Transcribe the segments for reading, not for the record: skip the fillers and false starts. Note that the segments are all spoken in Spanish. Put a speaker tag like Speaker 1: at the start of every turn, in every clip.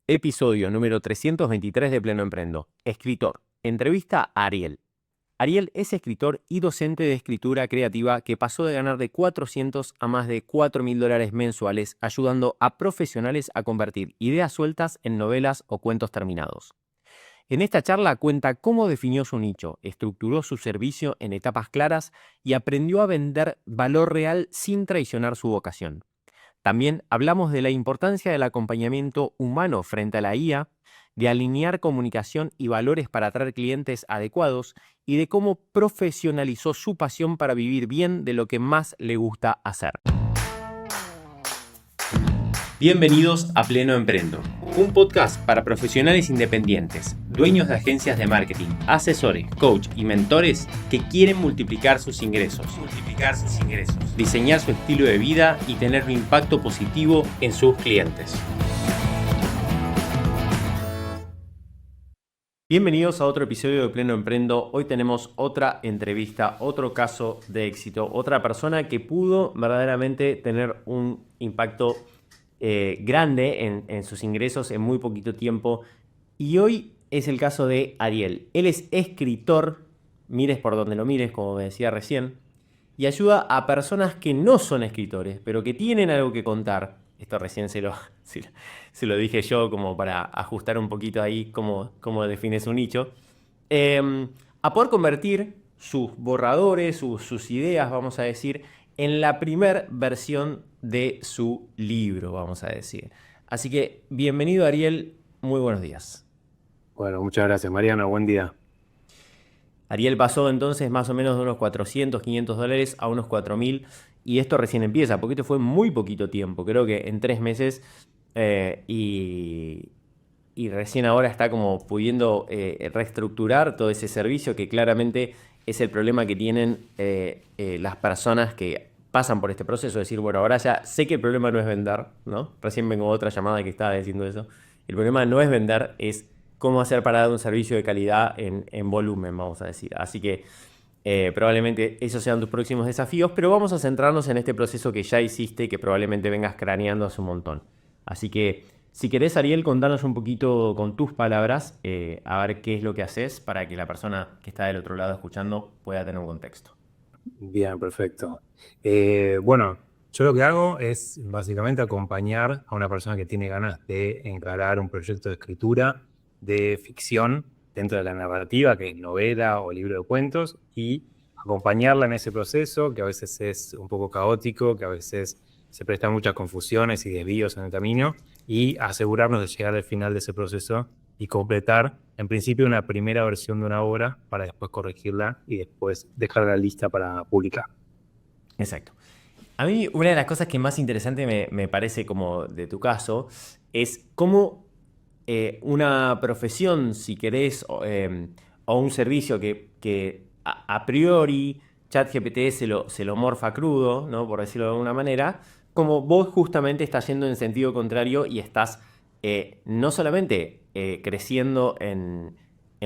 Speaker 1: Episodio número 323 de Pleno Emprendo. Escritor. Entrevista a Ariel. Ariel es escritor y docente de escritura creativa que pasó de ganar de 400 a más de $4.000 mensuales, ayudando a profesionales a convertir ideas sueltas en novelas o cuentos terminados. En esta charla cuenta cómo definió su nicho, estructuró su servicio en etapas claras y aprendió a vender valor real sin traicionar su vocación. También hablamos de la importancia del acompañamiento humano frente a la IA, de alinear comunicación y valores para atraer clientes adecuados y de cómo profesionalizó su pasión para vivir bien de lo que más le gusta hacer. Bienvenidos a Pleno Emprendo, un podcast para profesionales independientes, dueños de agencias de marketing, asesores, coach y mentores que quieren multiplicar sus ingresos, diseñar su estilo de vida y tener un impacto positivo en sus clientes. Bienvenidos a otro episodio de Pleno Emprendo. Hoy tenemos otra entrevista, otro caso de éxito, otra persona que pudo verdaderamente tener un impacto grande en sus ingresos en muy poquito tiempo. Y hoy es el caso de Ariel. Él es escritor, mires por donde lo mires, como me decía recién, y ayuda a personas que no son escritores, pero que tienen algo que contar. Esto recién se lo dije yo como para ajustar un poquito ahí cómo define su nicho. A poder convertir sus borradores, sus ideas, vamos a decir, en la primer versión de su libro, vamos a decir. Así que, bienvenido Ariel, muy buenos días.
Speaker 2: Bueno, muchas gracias, Mariano. Buen día.
Speaker 1: Ariel pasó entonces más o menos de unos 400, $500 a unos 4.000 y esto recién empieza, porque esto fue muy poquito tiempo, creo que en 3 meses eh, y, y recién ahora está como pudiendo reestructurar todo ese servicio que claramente es el problema que tienen las personas que pasan por este proceso, decir, bueno, ahora ya sé que el problema no es vender, ¿no? Recién vengo otra llamada que estaba diciendo eso. El problema no es vender, es cómo hacer para dar un servicio de calidad en volumen, vamos a decir. Así que probablemente esos sean tus próximos desafíos, pero vamos a centrarnos en este proceso que ya hiciste y que probablemente vengas craneando hace un montón. Así que, si querés, Ariel, contanos un poquito con tus palabras, a ver qué es lo que haces para que la persona que está del otro lado escuchando pueda tener un contexto.
Speaker 2: Bien, perfecto. Bueno, yo lo que hago es básicamente acompañar a una persona que tiene ganas de encarar un proyecto de escritura de ficción dentro de la narrativa, que es novela o libro de cuentos, y acompañarla en ese proceso, que a veces es un poco caótico, que a veces se prestan muchas confusiones y desvíos en el camino, y asegurarnos de llegar al final de ese proceso y completar, en principio, una primera versión de una obra para después corregirla y después dejarla lista para publicar.
Speaker 1: Exacto. A mí una de las cosas que más interesante me parece como de tu caso es cómo una profesión, si querés, o un servicio que a priori ChatGPT se lo morfa crudo, ¿no? Por decirlo de alguna manera, como vos justamente estás yendo en sentido contrario y estás no solamente creciendo en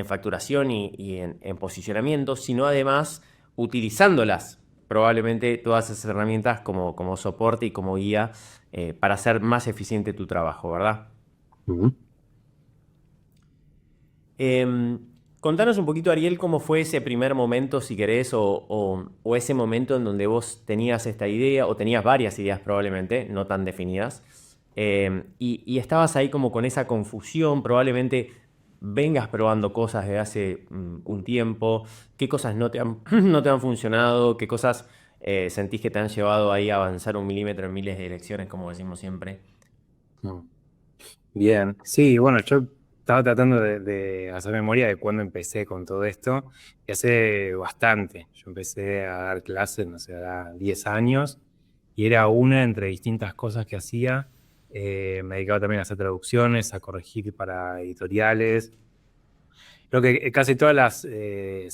Speaker 1: facturación y en posicionamiento, sino además utilizándolas probablemente todas esas herramientas como soporte y como guía para hacer más eficiente tu trabajo, ¿verdad?
Speaker 2: Ujú.
Speaker 1: Eh, Contanos un poquito, Ariel, cómo fue ese primer momento, si querés, o ese momento en donde vos tenías esta idea, o tenías varias ideas probablemente, no tan definidas, y estabas ahí como con esa confusión, probablemente vengas probando cosas desde hace un tiempo, qué cosas no te han funcionado, qué cosas sentís que te han llevado ahí a avanzar un milímetro en miles de direcciones, como decimos siempre.
Speaker 2: Mm. Bien, sí, bueno, yo estaba tratando de hacer memoria de cuándo empecé con todo esto, y hace bastante. Yo empecé a dar clases, no sé, hará 10 años, y era una entre distintas cosas que hacía. Me dedicaba también a hacer traducciones, a corregir para editoriales. Creo que casi todas las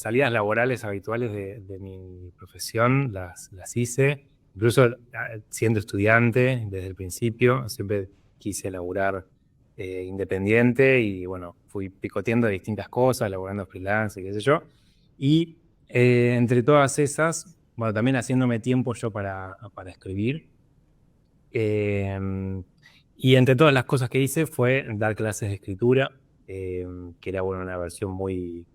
Speaker 2: salidas laborales habituales de mi profesión las hice, incluso siendo estudiante desde el principio, siempre quise laburar independiente y bueno, fui picoteando distintas cosas, laburando freelance y qué sé yo. Y entre todas esas, bueno, también haciéndome tiempo yo para escribir. Eh, Y entre todas las cosas que hice fue dar clases de escritura, que era bueno, una versión muy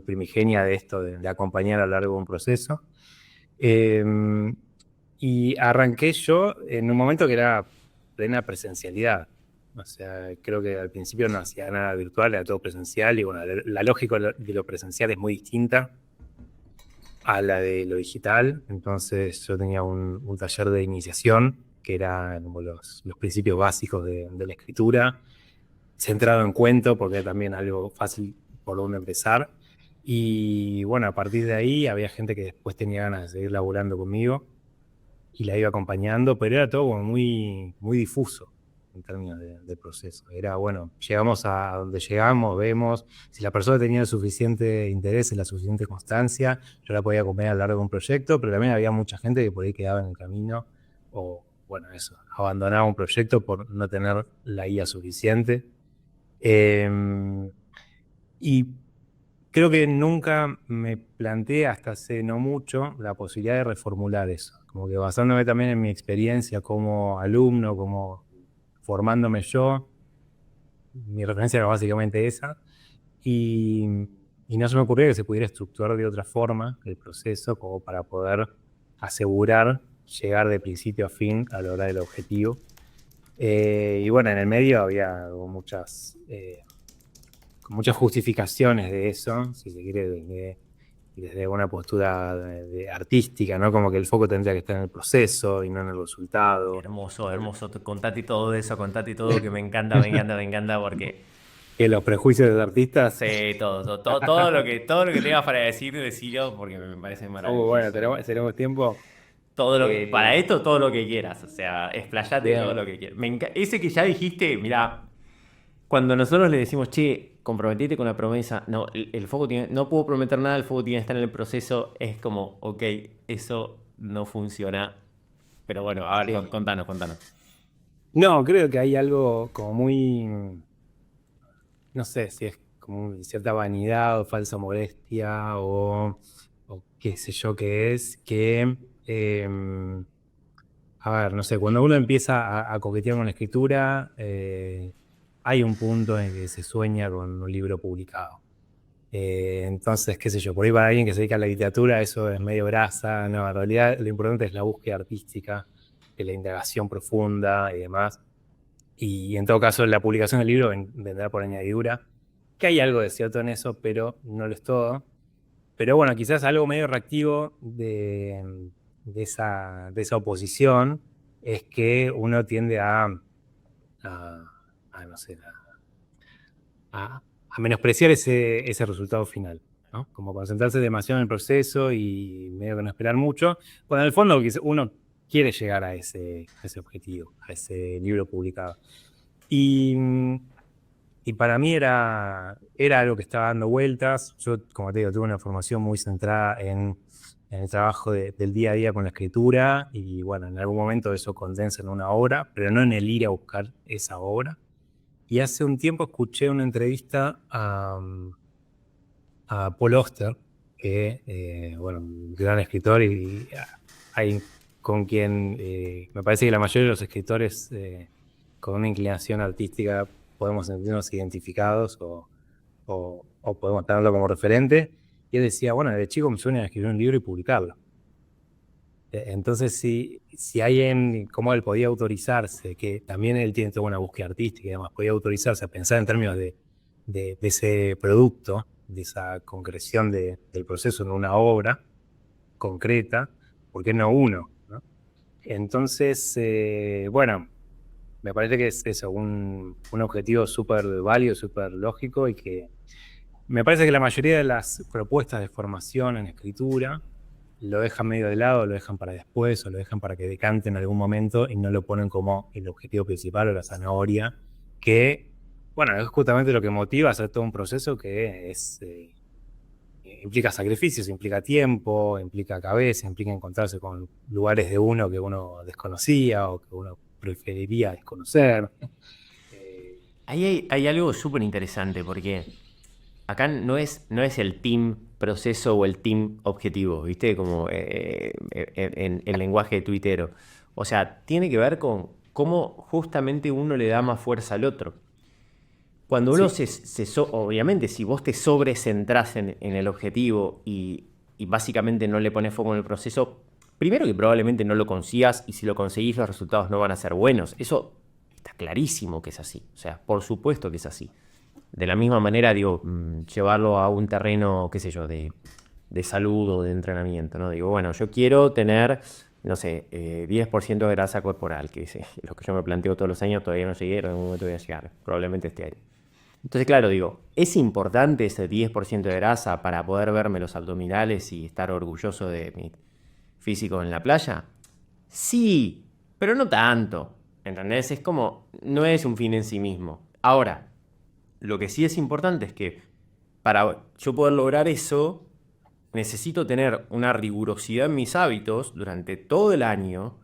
Speaker 2: primigenia de esto, de acompañar a lo largo de un proceso. Eh, y arranqué yo en un momento que era plena presencialidad. O sea, creo que al principio no hacía nada virtual, era todo presencial. Y bueno, la lógica de lo presencial es muy distinta a la de lo digital. Entonces yo tenía un taller de iniciación, que era como los principios básicos de la escritura, centrado en cuento, porque era también algo fácil por donde empezar. Y bueno, a partir de ahí había gente que después tenía ganas de seguir laburando conmigo y la iba acompañando, pero era todo como muy difuso en términos de proceso. Era, bueno, llegamos a donde llegamos, vemos, si la persona tenía el suficiente interés, la suficiente constancia, yo la podía acompañar a lo largo de un proyecto, pero también había mucha gente que por ahí quedaba en el camino o, bueno, eso, abandonaba un proyecto por no tener la guía suficiente. Eh, y creo que nunca me planteé hasta hace no mucho la posibilidad de reformular eso. Como que basándome también en mi experiencia como alumno, como formándome yo, mi referencia era básicamente esa. Y, y no se me ocurrió que se pudiera estructurar de otra forma el proceso como para poder asegurar llegar de principio a fin a lograr el objetivo. Y bueno, en el medio había muchas justificaciones de eso, si se quiere, desde una postura artística, ¿no? Como que el foco tendría que estar en el proceso y no en el resultado.
Speaker 1: Hermoso, hermoso. Contate todo eso, contate todo, que me encanta, me encanta, me encanta, porque
Speaker 2: Que los prejuicios de los artistas.
Speaker 1: sé todo lo que tengas para decir, decirlo, porque me parece
Speaker 2: Bueno,
Speaker 1: maravilloso.
Speaker 2: tenemos tiempo.
Speaker 1: Todo lo que, para
Speaker 2: Eh,
Speaker 1: esto, todo lo que quieras, o sea, explayate todo
Speaker 2: bien,
Speaker 1: lo que quieras. Ese que ya dijiste, mira, cuando nosotros le decimos, che, comprometete con la promesa, no, el foco tiene, no puedo prometer nada, el foco tiene que estar en el proceso, es como, ok, eso no funciona. Pero bueno, a ver,
Speaker 2: sí.
Speaker 1: contanos, contanos.
Speaker 2: No, creo que hay algo como no sé si es como cierta vanidad o falsa modestia o qué sé yo qué es, que, a ver, no sé, cuando uno empieza a coquetear con la escritura, hay un punto en que se sueña con un libro publicado. Entonces, qué sé yo, por ahí para alguien que se dedica a la literatura, eso es medio grasa, no, en realidad lo importante es la búsqueda artística, la indagación profunda y demás. Y en todo caso, la publicación del libro vendrá por añadidura, que hay algo de cierto en eso, pero no lo es todo. Pero bueno, quizás algo medio reactivo de esa oposición es que uno tiende a, no sé, a menospreciar ese resultado final, ¿no? Como concentrarse demasiado en el proceso y medio que no esperar mucho. Bueno, en el fondo uno quiere llegar a ese objetivo, a ese libro publicado. Y, y para mí era algo que estaba dando vueltas. Yo, como te digo, tuve una formación muy centrada en el trabajo del día a día con la escritura y bueno, en algún momento eso condensa en una obra, pero no en el ir a buscar esa obra. Y hace un tiempo escuché una entrevista a Paul Auster, que, bueno, un gran escritor y hay con quien me parece que la mayoría de los escritores con una inclinación artística podemos sentirnos identificados o podemos tenerlo como referente. Y él decía, bueno, de chico me sueña escribir un libro y publicarlo. Entonces, si alguien como él podía autorizarse, que también él tiene toda una búsqueda artística y demás, podía autorizarse a pensar en términos de ese producto, de esa concreción del proceso en una obra concreta, ¿por qué no uno? ¿No? Entonces, bueno, me parece que es eso, un objetivo súper válido, súper lógico y que me parece que la mayoría de las propuestas de formación en escritura lo dejan medio de lado, lo dejan para después o lo dejan para que decante en algún momento y no lo ponen como el objetivo principal o la zanahoria, que, bueno, es justamente lo que motiva a hacer todo un proceso que implica sacrificios, implica tiempo, implica cabeza, implica encontrarse con lugares de uno que uno desconocía o que uno preferiría desconocer. Eh,
Speaker 1: Ahí hay algo súper interesante porque acá no es el team proceso o el team objetivo, ¿viste? Como en lenguaje tuitero. O sea, tiene que ver con cómo justamente uno le da más fuerza al otro. Cuando uno
Speaker 2: Sí.
Speaker 1: obviamente, si vos te sobrecentrás en el objetivo y básicamente no le pones foco en el proceso, primero que probablemente no lo consigas y si lo conseguís los resultados no van a ser buenos. Eso está clarísimo que es así. O sea, por supuesto que es así. De la misma manera, digo, llevarlo a un terreno, qué sé yo, de salud o de entrenamiento, ¿no? Digo, bueno, yo quiero tener, no sé, 10% de grasa corporal, que es lo que yo me planteo todos los años, todavía no llegué, pero en algún momento voy a llegar, probablemente este año. Entonces, claro, digo, ¿es importante ese 10% de grasa para poder verme los abdominales y estar orgulloso de mi físico en la playa? Sí, pero no tanto. ¿Entendés? Es como, no es un fin en sí mismo. Ahora, lo que sí es importante es que para yo poder lograr eso, necesito tener una rigurosidad en mis hábitos durante todo el año,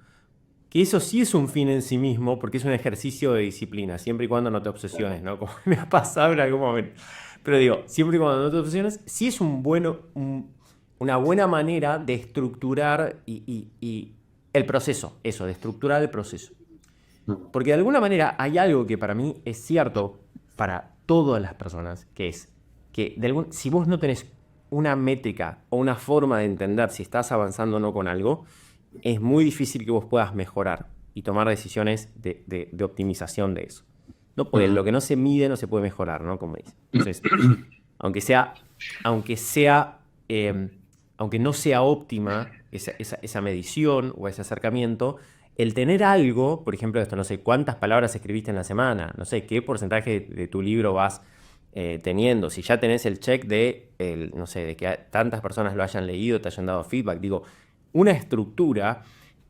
Speaker 1: que eso sí es un fin en sí mismo, porque es un ejercicio de disciplina, siempre y cuando no te obsesiones, ¿no? Como me ha pasado en algún momento. Pero digo, siempre y cuando no te obsesiones, sí es una buena manera de estructurar y el proceso, eso, de estructurar el proceso.
Speaker 2: Mm.
Speaker 1: Porque de alguna manera hay algo que para mí es cierto para todas las personas, que es que si vos no tenés una métrica o una forma de entender si estás avanzando o no con algo, es muy difícil que vos puedas mejorar y tomar decisiones de optimización de eso. No puede, lo
Speaker 2: Ujú.
Speaker 1: que no se mide no se puede mejorar, ¿no? Como dice. Entonces, aunque sea, aunque sea, eh, aunque no sea óptima esa medición o ese acercamiento, el tener algo, por ejemplo, esto, no sé cuántas palabras escribiste en la semana, no sé qué porcentaje de tu libro vas teniendo, si ya tenés el check no sé, de que tantas personas lo hayan leído, te hayan dado feedback, digo, una estructura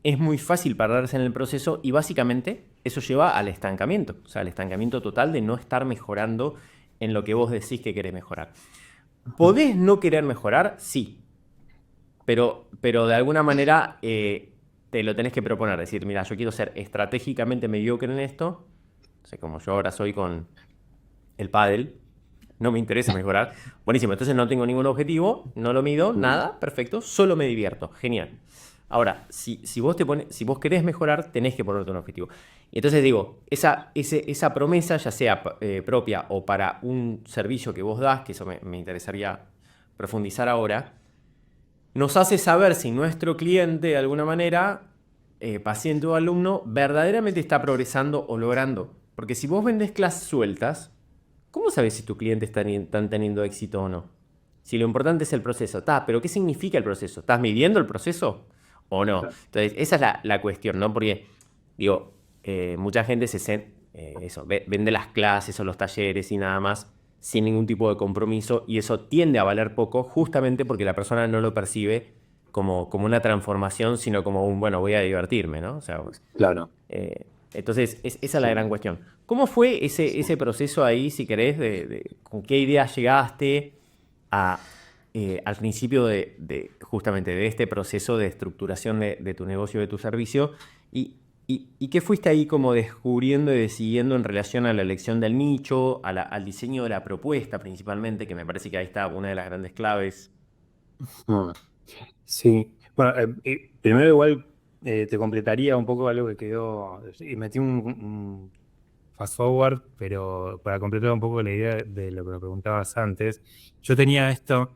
Speaker 1: es muy fácil perderse en el proceso y básicamente eso lleva al estancamiento, o sea, al estancamiento total de no estar mejorando en lo que vos decís que querés mejorar. ¿Podés no querer mejorar? Sí, pero de alguna manera te lo tenés que proponer, decir, mira, yo quiero ser estratégicamente mediocre en esto, o sea, como yo ahora soy con el pádel, no me interesa mejorar. Buenísimo, entonces no tengo ningún objetivo, no lo mido, nada, perfecto, solo me divierto, genial. Ahora, si vos querés mejorar, tenés que ponerte un objetivo. Y entonces digo, esa promesa, ya sea propia o para un servicio que vos das, que eso me interesaría profundizar ahora, nos hace saber si nuestro cliente, de alguna manera, paciente o alumno, verdaderamente está progresando o logrando. Porque si vos vendés clases sueltas, ¿cómo sabes si tu cliente está teniendo éxito o no? Si lo importante es el proceso. Pero ¿qué significa el proceso? ¿Estás midiendo el proceso o no?
Speaker 2: Claro.
Speaker 1: Entonces, esa es la cuestión, ¿no? Porque, digo, mucha gente vende las clases o los talleres y nada más sin ningún tipo de compromiso y eso tiende a valer poco justamente porque la persona no lo percibe como una transformación, sino como bueno, voy a divertirme, ¿no? O sea,
Speaker 2: Claro.
Speaker 1: entonces, esa es la
Speaker 2: Sí.
Speaker 1: gran cuestión. ¿Cómo fue
Speaker 2: Sí.
Speaker 1: ese proceso ahí, si querés, con qué ideas llegaste a, al principio justamente de este proceso de estructuración de tu negocio, de tu servicio? ¿Y, y qué fuiste ahí como descubriendo y decidiendo en relación a la elección del nicho, al diseño de la propuesta principalmente, que me parece que ahí está una de las grandes claves?
Speaker 2: Mm. Sí. Bueno, primero igual te completaría un poco algo que quedó, y metí un fast forward, pero para completar un poco la idea de lo que me preguntabas antes, yo tenía esto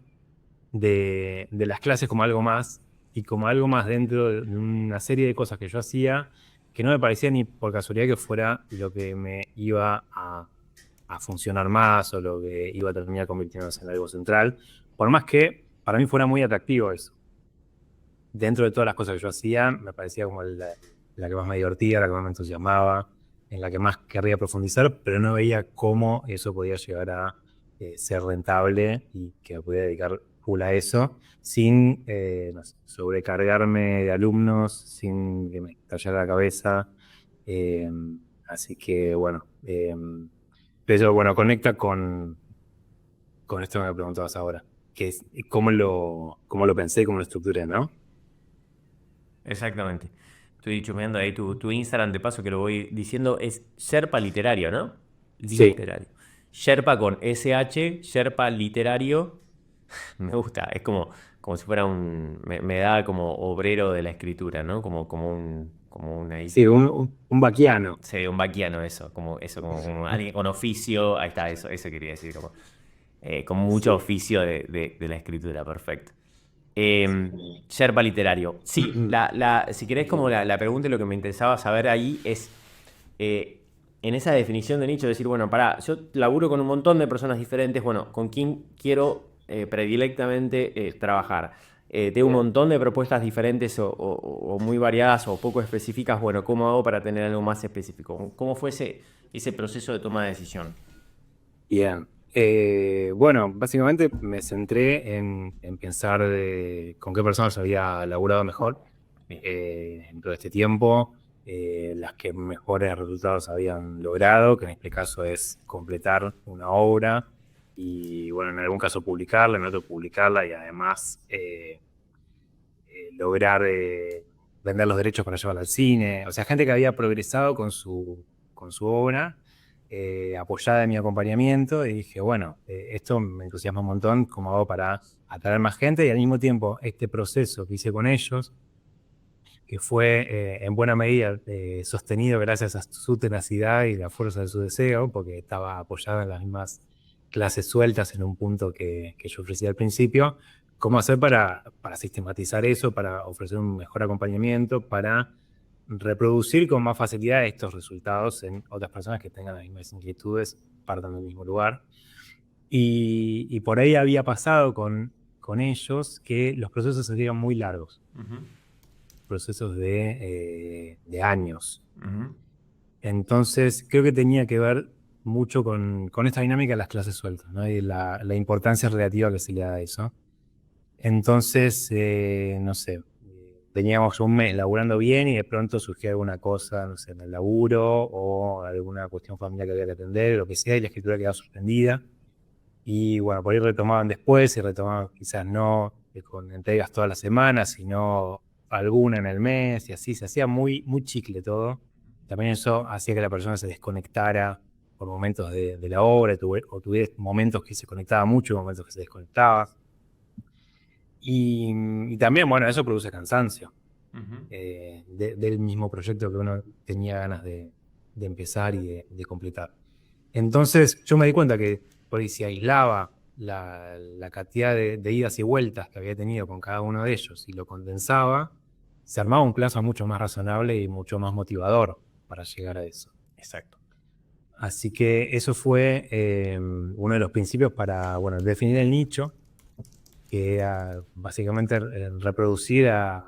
Speaker 2: de las clases como algo más y como algo más dentro de una serie de cosas que yo hacía que no me parecía ni por casualidad que fuera lo que me iba a funcionar más o lo que iba a terminar convirtiéndose en algo central, por más que para mí fuera muy atractivo eso. Dentro de todas las cosas que yo hacía, me parecía como la que más me divertía, la que más me entusiasmaba, en la que más querría profundizar, pero no veía cómo eso podía llegar a ser rentable y que me podía dedicar full a eso, sin no sé, sobrecargarme de alumnos, sin que me estallara la cabeza. Eh, Así que bueno, pero bueno, conecta con esto que me preguntabas ahora, que es cómo lo pensé, cómo lo estructuré, ¿no?
Speaker 1: Exactamente. Estoy chumeando ahí tu Instagram, de paso que lo voy diciendo, es Sherpa Literario, ¿no?
Speaker 2: Sí.
Speaker 1: Literario. Sherpa con SH, Sherpa Literario. Me gusta, es como si fuera me da como obrero de la escritura, ¿no? Como un como una...
Speaker 2: Sí, un vaquiano.
Speaker 1: Sí, un vaquiano eso, como alguien con oficio, ahí está, eso quería decir, como, con mucho
Speaker 2: Sí.
Speaker 1: oficio de la escritura, perfecto. Sherpa literario. Sí, si querés, como la pregunta y lo que me interesaba saber ahí es, eh, en esa definición de nicho, decir, bueno, pará, yo laburo con un montón de personas diferentes, bueno, ¿con quién quiero predilectamente trabajar? Tengo un montón de propuestas diferentes o muy variadas o poco específicas, bueno, ¿cómo hago para tener algo más específico? ¿Cómo fue ese proceso de toma de decisión?
Speaker 2: Bien. Bueno, básicamente me centré en pensar con qué personas había laburado mejor
Speaker 1: Bien.
Speaker 2: en todo este tiempo, las que mejores resultados habían logrado, que en este caso es completar una obra y, bueno, en algún caso publicarla, en otro publicarla y además lograr vender los derechos para llevarla al cine. O sea, gente que había progresado con su obra, apoyada en mi acompañamiento, y dije, bueno, esto me entusiasma un montón, ¿cómo hago para atraer más gente? Y al mismo tiempo, este proceso que hice con ellos, que fue en buena medida sostenido gracias a su tenacidad y la fuerza de su deseo, porque estaba apoyado en las mismas clases sueltas en un punto que yo ofrecía al principio. ¿Cómo hacer para sistematizar eso, para ofrecer un mejor acompañamiento, para reproducir con más facilidad estos resultados en otras personas que tengan las mismas inquietudes, partan del mismo lugar? Y por ahí había pasado con ellos que los procesos se hacían muy largos,
Speaker 1: Ujú,
Speaker 2: procesos de años.
Speaker 1: ujú,
Speaker 2: Entonces, creo que tenía que ver mucho con esta dinámica de las clases sueltas, ¿no? Y la importancia relativa que se le da a eso. Entonces, no sé, teníamos un mes laburando bien y de pronto surgió alguna cosa, no sé, en el laburo o alguna cuestión familiar que había que atender, lo que sea, y la escritura quedaba suspendida. Y bueno, por ahí retomaban después y retomaban quizás no con entregas todas las semanas, sino alguna en el mes y así. Se hacía muy, muy chicle todo. También eso hacía que la persona se desconectara por momentos de la obra o tuviera momentos que se conectaba mucho y momentos que se desconectaba. Y también, bueno, eso produce cansancio
Speaker 1: ujú.
Speaker 2: del mismo proyecto que uno tenía ganas de empezar y de completar. Entonces yo me di cuenta que por ahí si aislaba la cantidad de idas y vueltas que había tenido con cada uno de ellos y lo condensaba, se armaba un plazo mucho más razonable y mucho más motivador para llegar a eso.
Speaker 1: Exacto.
Speaker 2: Así que eso fue uno de los principios para, bueno, definir el nicho, que era básicamente reproducir a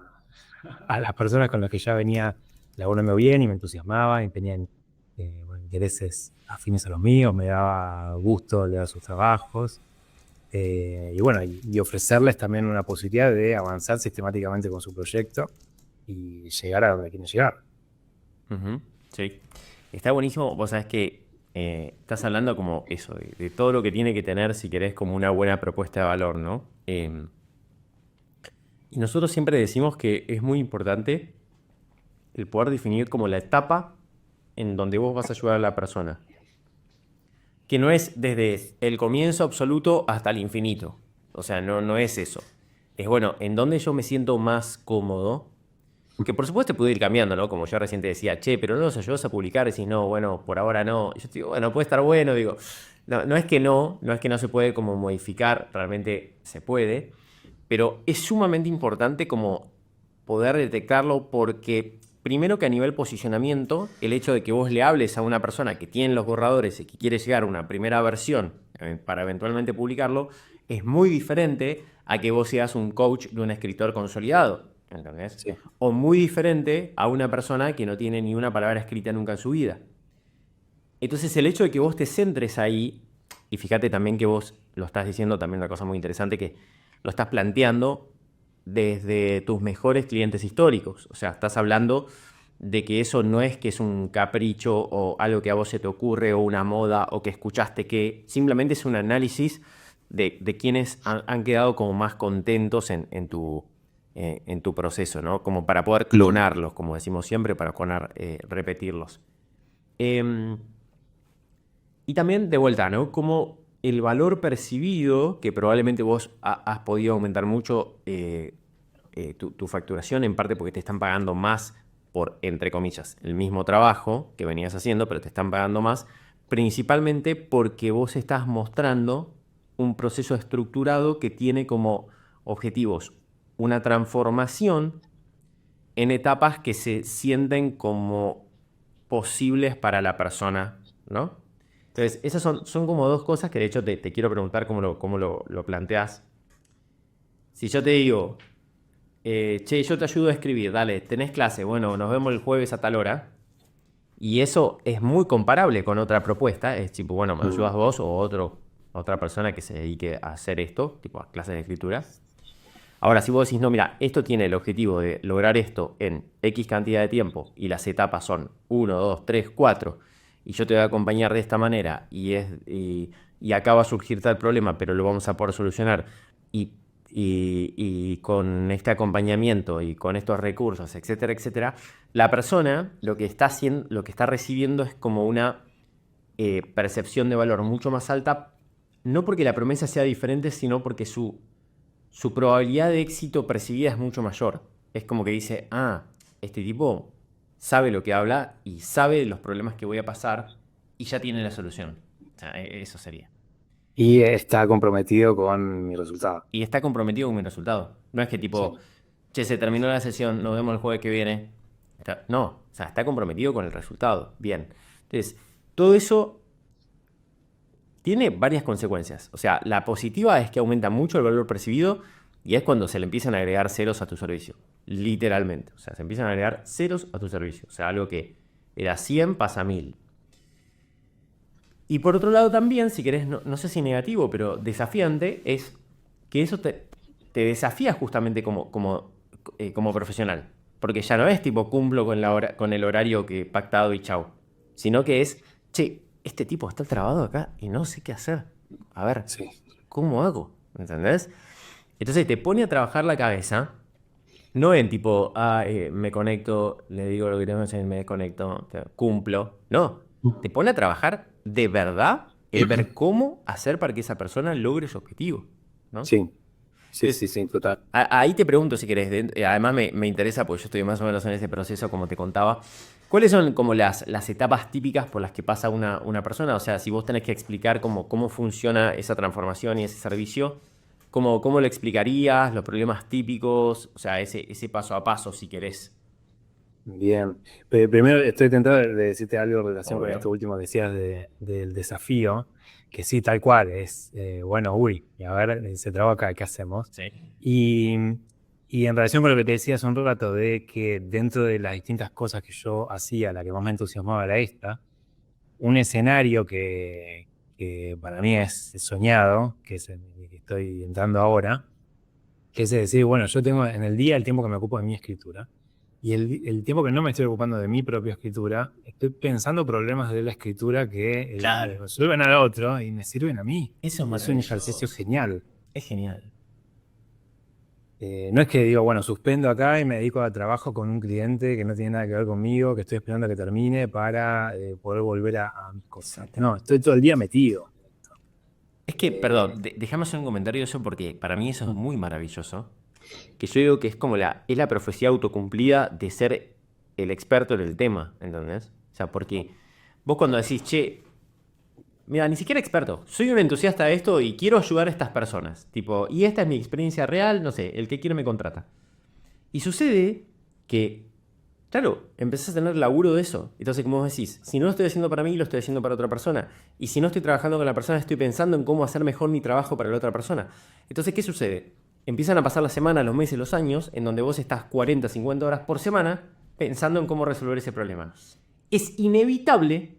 Speaker 2: las personas con las que ya venía laburando bien y me entusiasmaba y tenían bueno, intereses afines a los míos, me daba gusto leer sus trabajos. Y bueno, y ofrecerles también una posibilidad de avanzar sistemáticamente con su proyecto y llegar a donde quieren llegar.
Speaker 1: Ujú, sí. Está buenísimo. Vos sabés que estás hablando como eso, de todo lo que tiene que tener, si querés, como una buena propuesta de valor, ¿no? Y nosotros siempre decimos que es muy importante el poder definir como la etapa en donde vos vas a ayudar a la persona. Que no es desde el comienzo absoluto hasta el infinito. O sea, no es eso. Es bueno, en donde yo me siento más cómodo. Que por supuesto puede ir cambiando, ¿no? Como yo recién te decía, che, pero no los ayudas a publicar, y si no, bueno, por ahora no. Y yo te digo, bueno, puede estar bueno, digo, no es que no es que no se puede como modificar, realmente se puede, pero es sumamente importante como poder detectarlo porque primero que a nivel posicionamiento, el hecho de que vos le hables a una persona que tiene los borradores y que quiere llegar a una primera versión para eventualmente publicarlo, es muy diferente a que vos seas un coach de un escritor consolidado, ¿entendés?
Speaker 2: Sí.
Speaker 1: O muy diferente a una persona que no tiene ni una palabra escrita nunca en su vida. Entonces el hecho de que vos te centres ahí, y fíjate también que vos lo estás diciendo, también una cosa muy interesante, que lo estás planteando desde tus mejores clientes históricos. O sea, estás hablando de que eso no es que es un capricho o algo que a vos se te ocurre o una moda o que escuchaste que simplemente es un análisis de quienes han quedado como más contentos en tu proceso, ¿no? Como para poder clonarlos, como decimos siempre, para repetirlos. Em, y también de vuelta, ¿no? Como el valor percibido, que probablemente vos has podido aumentar mucho tu facturación, en parte porque te están pagando más por, entre comillas, el mismo trabajo que venías haciendo, pero te están pagando más, principalmente porque vos estás mostrando un proceso estructurado que tiene como objetivos una transformación en etapas que se sienten como posibles para la persona, ¿no? Entonces, esas son como dos cosas que de hecho te quiero preguntar cómo lo planteas. Si yo te digo, che, yo te ayudo a escribir, dale, tenés clase, bueno, nos vemos el jueves a tal hora. Y eso es muy comparable con otra propuesta, es tipo, bueno, me ayudas vos o otra persona que se dedique a hacer esto, tipo a clases de escritura. Ahora, si vos decís, no, mira, esto tiene el objetivo de lograr esto en X cantidad de tiempo y las etapas son 1, 2, 3, 4 y yo te voy a acompañar de esta manera y acá va a surgir tal problema, pero lo vamos a poder solucionar y, y con este acompañamiento y con estos recursos, etcétera, etcétera, la persona lo que está haciendo, lo que está recibiendo es como una percepción de valor mucho más alta, no porque la promesa sea diferente, sino porque su probabilidad de éxito percibida es mucho mayor. Es como que dice, este tipo sabe lo que habla y sabe los problemas que voy a pasar y ya tiene la solución. O sea, eso sería.
Speaker 2: Y está comprometido con mi resultado.
Speaker 1: Y está comprometido con mi resultado. No es que
Speaker 2: Sí.
Speaker 1: tipo, che, se terminó la sesión, nos vemos el jueves que viene. No, o sea, está comprometido con el resultado. Bien. Entonces, todo eso tiene varias consecuencias. O sea, la positiva es que aumenta mucho el valor percibido y es cuando se le empiezan a agregar ceros a tu servicio. Literalmente. O sea, se empiezan a agregar ceros a tu servicio. O sea, algo que era 100 pasa a 1000. Y por otro lado también, si querés, no sé si negativo, pero desafiante, es que eso te desafía justamente como profesional. Porque ya no es tipo cumplo con el horario que he pactado y chau. Sino que es, che, este tipo está trabado acá y no sé qué hacer. A ver,
Speaker 2: Sí.
Speaker 1: ¿cómo hago? ¿Entendés? Entonces te pone a trabajar la cabeza, no en tipo, me conecto, le digo lo que tengo que hacer, me desconecto, cumplo. No, te pone a trabajar de verdad el ver cómo hacer para que esa persona logre su objetivo, ¿no?
Speaker 2: Sí, sí, sí,
Speaker 1: Entonces,
Speaker 2: sí, total.
Speaker 1: ahí te pregunto si querés, además me interesa, porque yo estoy más o menos en ese proceso, como te contaba. ¿Cuáles son como las etapas típicas por las que pasa una persona? O sea, si vos tenés que explicar cómo funciona esa transformación y ese servicio, ¿cómo lo explicarías? Los problemas típicos, o sea, ese paso a paso, si querés.
Speaker 2: Bien. Primero estoy tentado de decirte algo en relación con esto
Speaker 1: Obvio.
Speaker 2: último que decías del desafío, que sí, tal cual, es, bueno, uy, y a ver, se trabó acá, ¿qué hacemos?
Speaker 1: Sí.
Speaker 2: Y, y en relación con lo que te decía hace un rato, de que dentro de las distintas cosas que yo hacía, la que más me entusiasmaba era esta, un escenario que para mí es soñado, que es el que estoy entrando ahora, que es decir, bueno, yo tengo en el día el tiempo que me ocupo de mi escritura. Y el tiempo que no me estoy ocupando de mi propia escritura, estoy pensando problemas de la escritura que le
Speaker 1: Claro.
Speaker 2: resuelven al otro y me sirven a mí.
Speaker 1: Eso es
Speaker 2: Y es un ejercicio
Speaker 1: maravilloso.
Speaker 2: genial.
Speaker 1: Es genial.
Speaker 2: No es que digo, bueno, suspendo acá y me dedico a trabajo con un cliente que no tiene nada que ver conmigo, que estoy esperando a que termine para poder volver a mis cosas. No,
Speaker 1: Exactamente.
Speaker 2: estoy todo el día metido.
Speaker 1: Es que, perdón, déjame hacer un comentario de eso porque para mí eso es muy maravilloso. Que yo digo que es como es la profecía autocumplida de ser el experto en el tema, ¿entendés? O sea, porque vos cuando decís, che, mira, ni siquiera experto, soy un entusiasta de esto y quiero ayudar a estas personas, tipo, y esta es mi experiencia real, no sé, el que quiere me contrata. Y sucede que, claro, empezás a tener laburo de eso. Entonces, como vos decís, si no lo estoy haciendo para mí, lo estoy haciendo para otra persona. Y si no estoy trabajando con la persona, estoy pensando en cómo hacer mejor mi trabajo para la otra persona. Entonces, ¿qué sucede? Empiezan a pasar las semanas, los meses, los años, en donde vos estás 40, 50 horas por semana pensando en cómo resolver ese problema. Es inevitable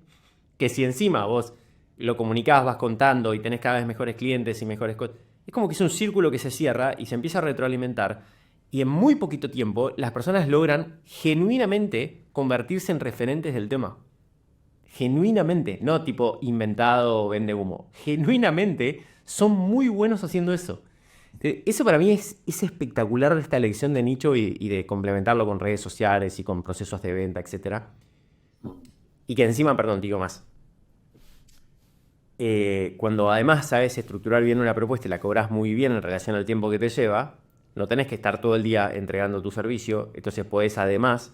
Speaker 1: que si encima vos lo comunicás, vas contando y tenés cada vez mejores clientes y mejores cosas, es como que es un círculo que se cierra y se empieza a retroalimentar y en muy poquito tiempo las personas logran genuinamente convertirse en referentes del tema. Genuinamente, no tipo inventado o vende humo. Genuinamente son muy buenos haciendo eso. Eso para mí es espectacular de esta elección de nicho y de complementarlo con redes sociales y con procesos de venta, etcétera. Y que encima, perdón, digo más. Cuando además sabes estructurar bien una propuesta y la cobras muy bien en relación al tiempo que te lleva, no tenés que estar todo el día entregando tu servicio, entonces podés además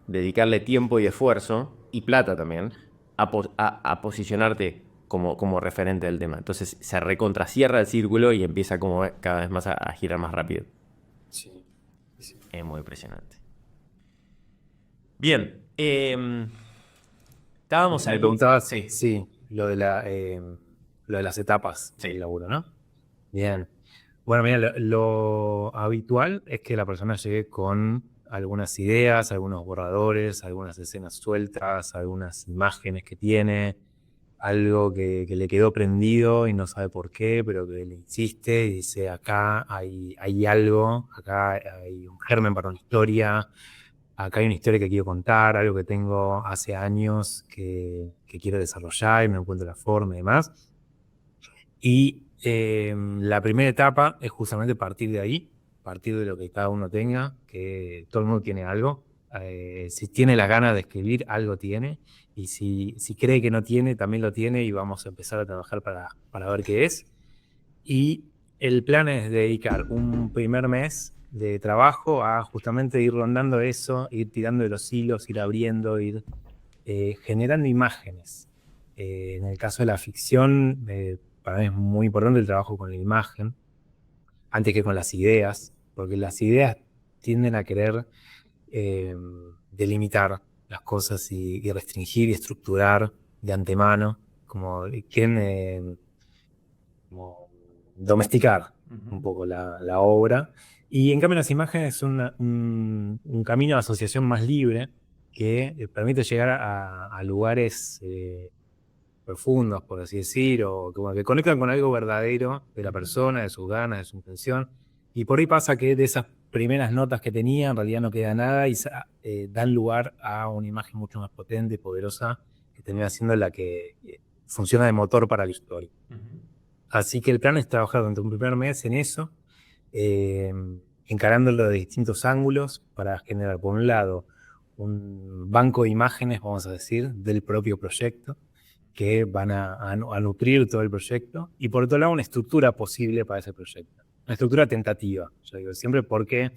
Speaker 1: dedicarle tiempo y esfuerzo, y plata también, a posicionarte como referente del tema. Entonces se recontracierra el círculo y empieza como cada vez más a girar más rápido.
Speaker 2: Sí, sí.
Speaker 1: Es muy impresionante. Bien, estábamos
Speaker 2: Me
Speaker 1: ahí.
Speaker 2: preguntabas,
Speaker 1: Sí,
Speaker 2: sí, lo de las etapas del
Speaker 1: sí.
Speaker 2: laburo, ¿no? Bien. Bueno, mira, lo habitual es que la persona llegue con algunas ideas, algunos borradores, algunas escenas sueltas, algunas imágenes que tiene, algo que le quedó prendido y no sabe por qué, pero que le insiste y dice, acá hay algo, acá hay un germen para una historia, acá hay una historia que quiero contar, algo que tengo hace años que quiero desarrollar y no encuentro la forma y demás. Y la primera etapa es justamente partir de ahí, partir de lo que cada uno tenga, que todo el mundo tiene algo. Si tiene las ganas de escribir, algo tiene. Y si cree que no tiene, también lo tiene y vamos a empezar a trabajar para ver qué es. Y el plan es dedicar un primer mes de trabajo a justamente ir rondando eso, ir tirando de los hilos, ir abriendo, ir generando imágenes. En el caso de la ficción, para mí es muy importante el trabajo con la imagen, antes que con las ideas, porque las ideas tienden a querer eh, delimitar las cosas y restringir y estructurar de antemano, como quieren como domesticar un poco la obra. Y en cambio las imágenes son un camino de asociación más libre que permite llegar a lugares profundos, por así decir, o como que conectan con algo verdadero de la persona, de sus ganas, de su intención. Y por ahí pasa que de esas primeras notas que tenía, en realidad no queda nada y dan lugar a una imagen mucho más potente y poderosa que termina siendo la que funciona de motor para la historia. Así que el plan es trabajar durante un primer mes en eso, eh, encarándolo de distintos ángulos para generar, por un lado, un banco de imágenes, vamos a decir, del propio proyecto, que van a nutrir todo el proyecto, y por otro lado, una estructura posible para ese proyecto. Una estructura tentativa, yo digo siempre, porque,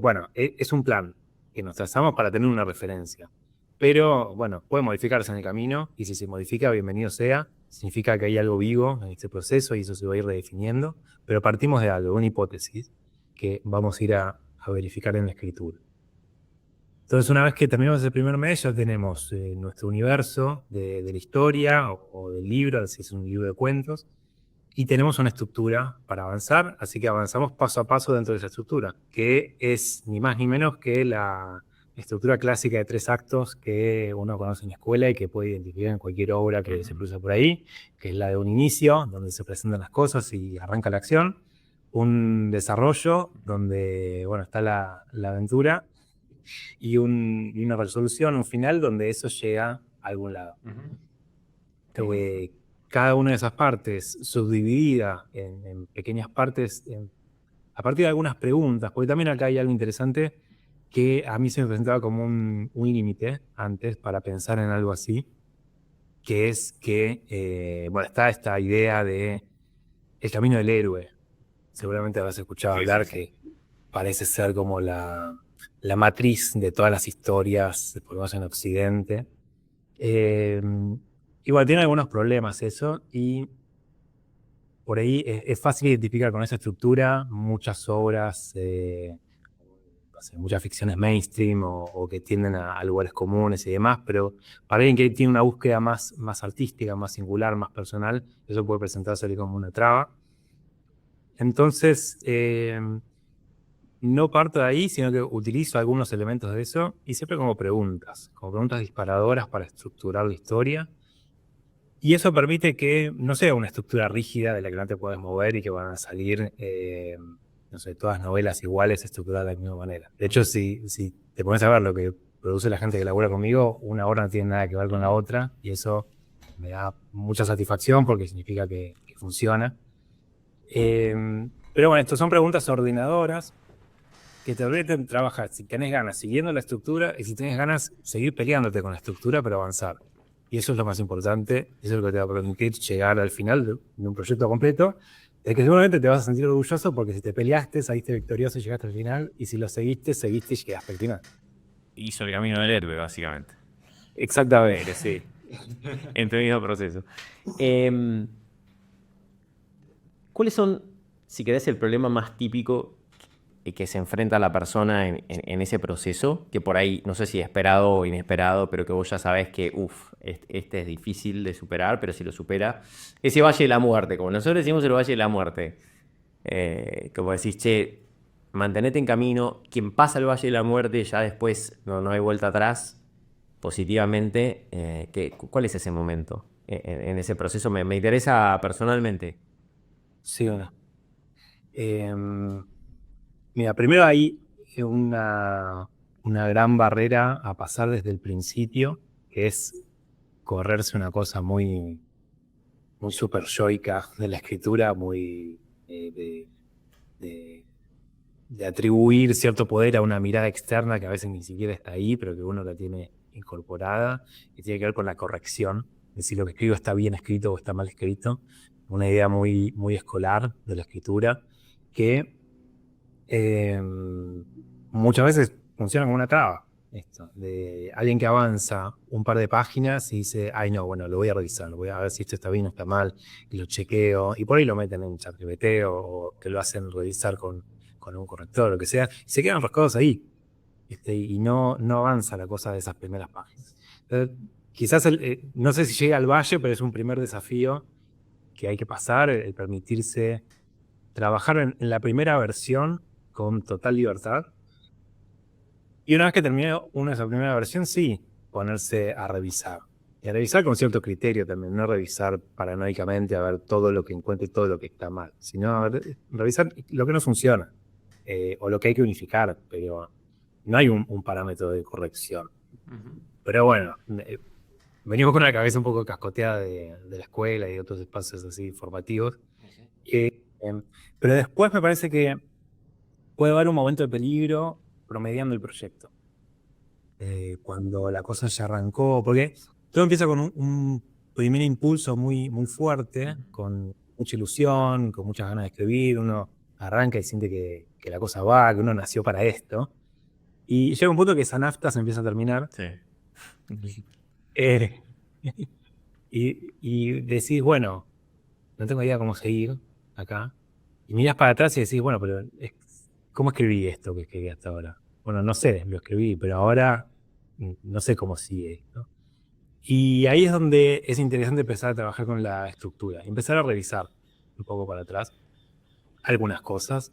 Speaker 2: bueno, es un plan que nos trazamos para tener una referencia. Pero bueno, puede modificarse en el camino y si se modifica, bienvenido sea. Significa que hay algo vivo en este proceso y eso se va a ir redefiniendo. Pero partimos de algo, una hipótesis que vamos a ir a verificar en la escritura. Entonces, una vez que terminamos el primer mes, ya tenemos nuestro universo de la historia o del libro, si es un libro de cuentos, y tenemos una estructura para avanzar, así que avanzamos paso a paso dentro de esa estructura, que es ni más ni menos que la estructura clásica de 3 actos que uno conoce en la escuela y que puede identificar en cualquier obra que se cruza por ahí, que es la de un inicio, donde se presentan las cosas y arranca la acción, un desarrollo, donde bueno, está la aventura, y una resolución, un final, donde eso llega a algún lado. Cada una de esas partes subdividida en pequeñas partes a partir de algunas preguntas, porque también acá hay algo interesante que a mí se me presentaba como un límite antes para pensar en algo así, que es que, bueno, está esta idea de el camino del héroe. Seguramente habrás escuchado hablar que parece ser como la matriz de todas las historias, por lo menos en Occidente. Eh, Igual tiene algunos problemas eso y por ahí es fácil identificar con esa estructura muchas obras, no sé, muchas ficciones mainstream o que tienden a lugares comunes y demás, pero para alguien que tiene una búsqueda más artística, más singular, más personal, eso puede presentarse como una traba. Entonces, no parto de ahí, sino que utilizo algunos elementos de eso y siempre como preguntas disparadoras para estructurar la historia. Y eso permite que no sea una estructura rígida de la que no te puedes mover y que van a salir, no sé, todas novelas iguales estructuradas de la misma manera. De hecho, si te pones a ver lo que produce la gente que labura conmigo, una obra no tiene nada que ver con la otra y eso me da mucha satisfacción porque significa que funciona. Eh, pero bueno, estas son preguntas ordenadoras que te permiten trabajar, si tenés ganas, siguiendo la estructura y si tenés ganas, seguir peleándote con la estructura, pero avanzar. Y eso es lo más importante, eso es lo que te va a permitir llegar al final de un proyecto completo, de que seguramente te vas a sentir orgulloso porque si te peleaste, saliste victorioso y llegaste al final, y si lo seguiste, seguiste y llegaste al final.
Speaker 3: hizo el camino del héroe, básicamente.
Speaker 2: Exactamente, sí.
Speaker 1: En tu mismo proceso. Em, ¿Cuáles son, si querés, el problema más típico que se enfrenta la persona en ese proceso? Que por ahí, no sé si esperado o inesperado, pero que vos ya sabés que, este es difícil de superar, pero si lo supera, ese valle de la muerte, como nosotros decimos el valle de la muerte. Como decís, che, mantenete en camino, quien pasa el valle de la muerte, ya después no hay vuelta atrás, positivamente. ¿Cuál es ese momento en ese proceso? Me interesa personalmente.
Speaker 2: Sí, bueno. Em, Mira, primero hay una gran barrera a pasar desde el principio, que es correrse una cosa muy super yoica de la escritura, muy de, de atribuir cierto poder a una mirada externa que a veces ni siquiera está ahí, pero que uno la tiene incorporada y tiene que ver con la corrección, de si lo que escribo está bien escrito o está mal escrito, una idea muy escolar de la escritura que eh, muchas veces funciona como una traba. Esto, de alguien que avanza un par de páginas y dice, ay no, bueno, lo voy a revisar, voy a ver si esto está bien o está mal, y lo chequeo, y por ahí lo meten en ChatGPT o que lo hacen revisar con un corrector o lo que sea, y se quedan rascados ahí, y no avanza la cosa de esas primeras páginas. Entonces, quizás, no sé si llega al valle, pero es un primer desafío que hay que pasar, el permitirse trabajar en la primera versión con total libertad. Y una vez que termine esa primera versión, sí, ponerse a revisar. Y a revisar con cierto criterio también, no revisar paranoicamente a ver todo lo que encuentre, todo lo que está mal, sino revisar lo que no funciona o lo que hay que unificar, pero no hay un parámetro de corrección. Pero bueno, venimos con una cabeza un poco cascoteada de la escuela y de otros espacios así formativos. Eh, pero después me parece que puede haber un momento de peligro promediando el proyecto. Cuando la cosa ya arrancó, porque todo empieza con un primer impulso muy fuerte, con mucha ilusión, con muchas ganas de escribir, uno arranca y siente que la cosa va, que uno nació para esto, y llega un punto que esa nafta se empieza a terminar,
Speaker 1: Sí.
Speaker 2: eh, y decís, bueno, no tengo idea cómo seguir acá, y mirás para atrás y decís, bueno, pero ¿cómo escribí esto que escribí hasta ahora? Bueno, no sé, lo escribí, pero ahora no sé cómo sigue, ¿no? Y ahí es donde es interesante empezar a trabajar con la estructura, empezar a revisar un poco para atrás algunas cosas,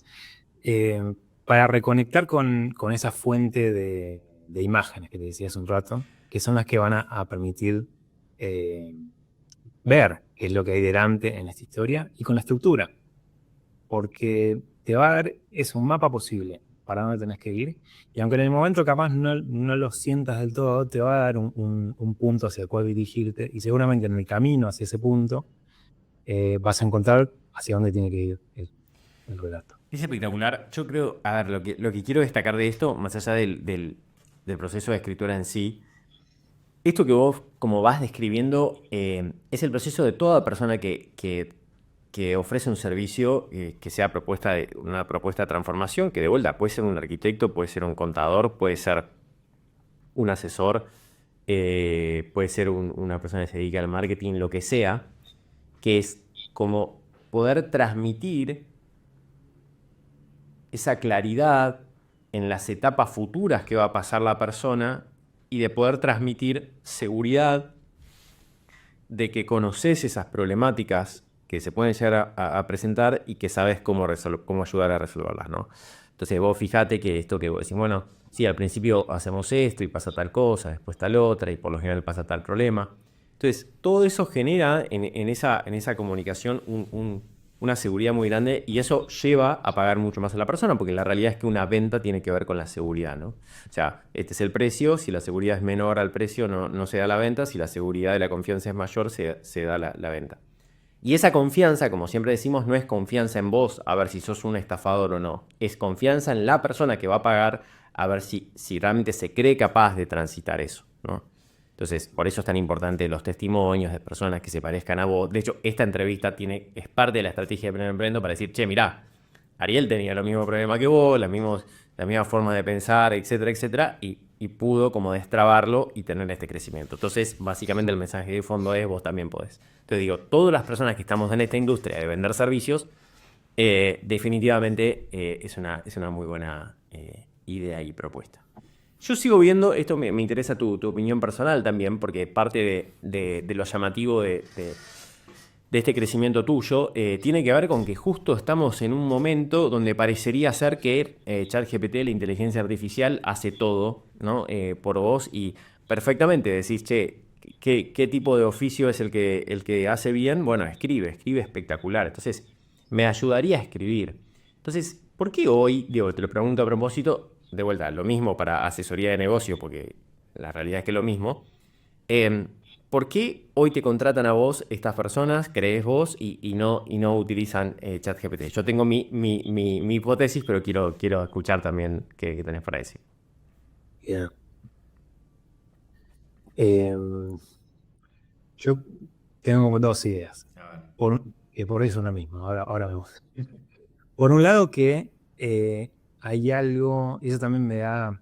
Speaker 2: eh, para reconectar con esa fuente de imágenes que te decía hace un rato, que son las que van a permitir eh, ver qué es lo que hay delante en esta historia y con la estructura, porque te va a dar un mapa posible para dónde tenés que ir, y aunque en el momento capaz no lo sientas del todo, te va a dar un punto hacia el cual dirigirte, y seguramente en el camino hacia ese punto vas a encontrar hacia dónde tiene que ir el relato.
Speaker 1: Es espectacular. Yo creo, a ver, lo que quiero destacar de esto, más allá del proceso de escritura en sí, esto que vos como vas describiendo es el proceso de toda persona que ofrece un servicio que sea una propuesta de transformación, que de vuelta puede ser un arquitecto, puede ser un contador, puede ser un asesor, puede ser una persona que se dedica al marketing, lo que sea, que es como poder transmitir esa claridad en las etapas futuras que va a pasar la persona y de poder transmitir seguridad de que conoces esas problemáticas que se pueden llegar a presentar y que sabes cómo ayudar a resolverlas, ¿no? Entonces vos fijate que esto que vos decís, bueno, sí, al principio hacemos esto y pasa tal cosa, después tal otra y por lo general pasa tal problema. Entonces, todo eso genera en esa comunicación una seguridad muy grande y eso lleva a pagar mucho más a la persona, porque la realidad es que una venta tiene que ver con la seguridad, ¿no? O sea, este es el precio, si la seguridad es menor al precio no se da la venta, si la seguridad y la confianza es mayor se da la venta. Y esa confianza, como siempre decimos, no es confianza en vos a ver si sos un estafador o no, es confianza en la persona que va a pagar a ver si realmente se cree capaz de transitar eso, ¿no? Entonces, por eso es tan importante los testimonios de personas que se parezcan a vos. De hecho, esta entrevista es parte de la estrategia de Primer Emprendo para decir, che, mirá, Ariel tenía los mismos problemas que vos, los mismos la misma forma de pensar, etcétera, etcétera, y pudo como destrabarlo y tener este crecimiento. Entonces, básicamente el mensaje de fondo es vos también podés. Entonces digo, todas las personas que estamos en esta industria de vender servicios, definitivamente es una muy buena idea y propuesta. Yo sigo viendo, esto me interesa tu opinión personal también, porque parte de lo llamativo de este crecimiento tuyo tiene que ver con que justo estamos en un momento donde parecería ser que ChatGPT, la inteligencia artificial, hace todo, ¿no? Por vos y perfectamente decís, che, ¿qué tipo de oficio es el que hace bien? Bueno, escribe espectacular. Entonces, me ayudaría a escribir. Entonces, ¿por qué hoy, digo, te lo pregunto a propósito, de vuelta, lo mismo para asesoría de negocio, porque la realidad es que es lo mismo. Eh, ¿Por qué hoy te contratan a vos estas personas, crees vos, y no utilizan ChatGPT? Yo tengo mi hipótesis, pero quiero escuchar también qué tenés para decir.
Speaker 2: Bien. Em, yo tengo como dos ideas. Que por eso una misma, ahora vemos. Por un lado que hay algo, y eso también me da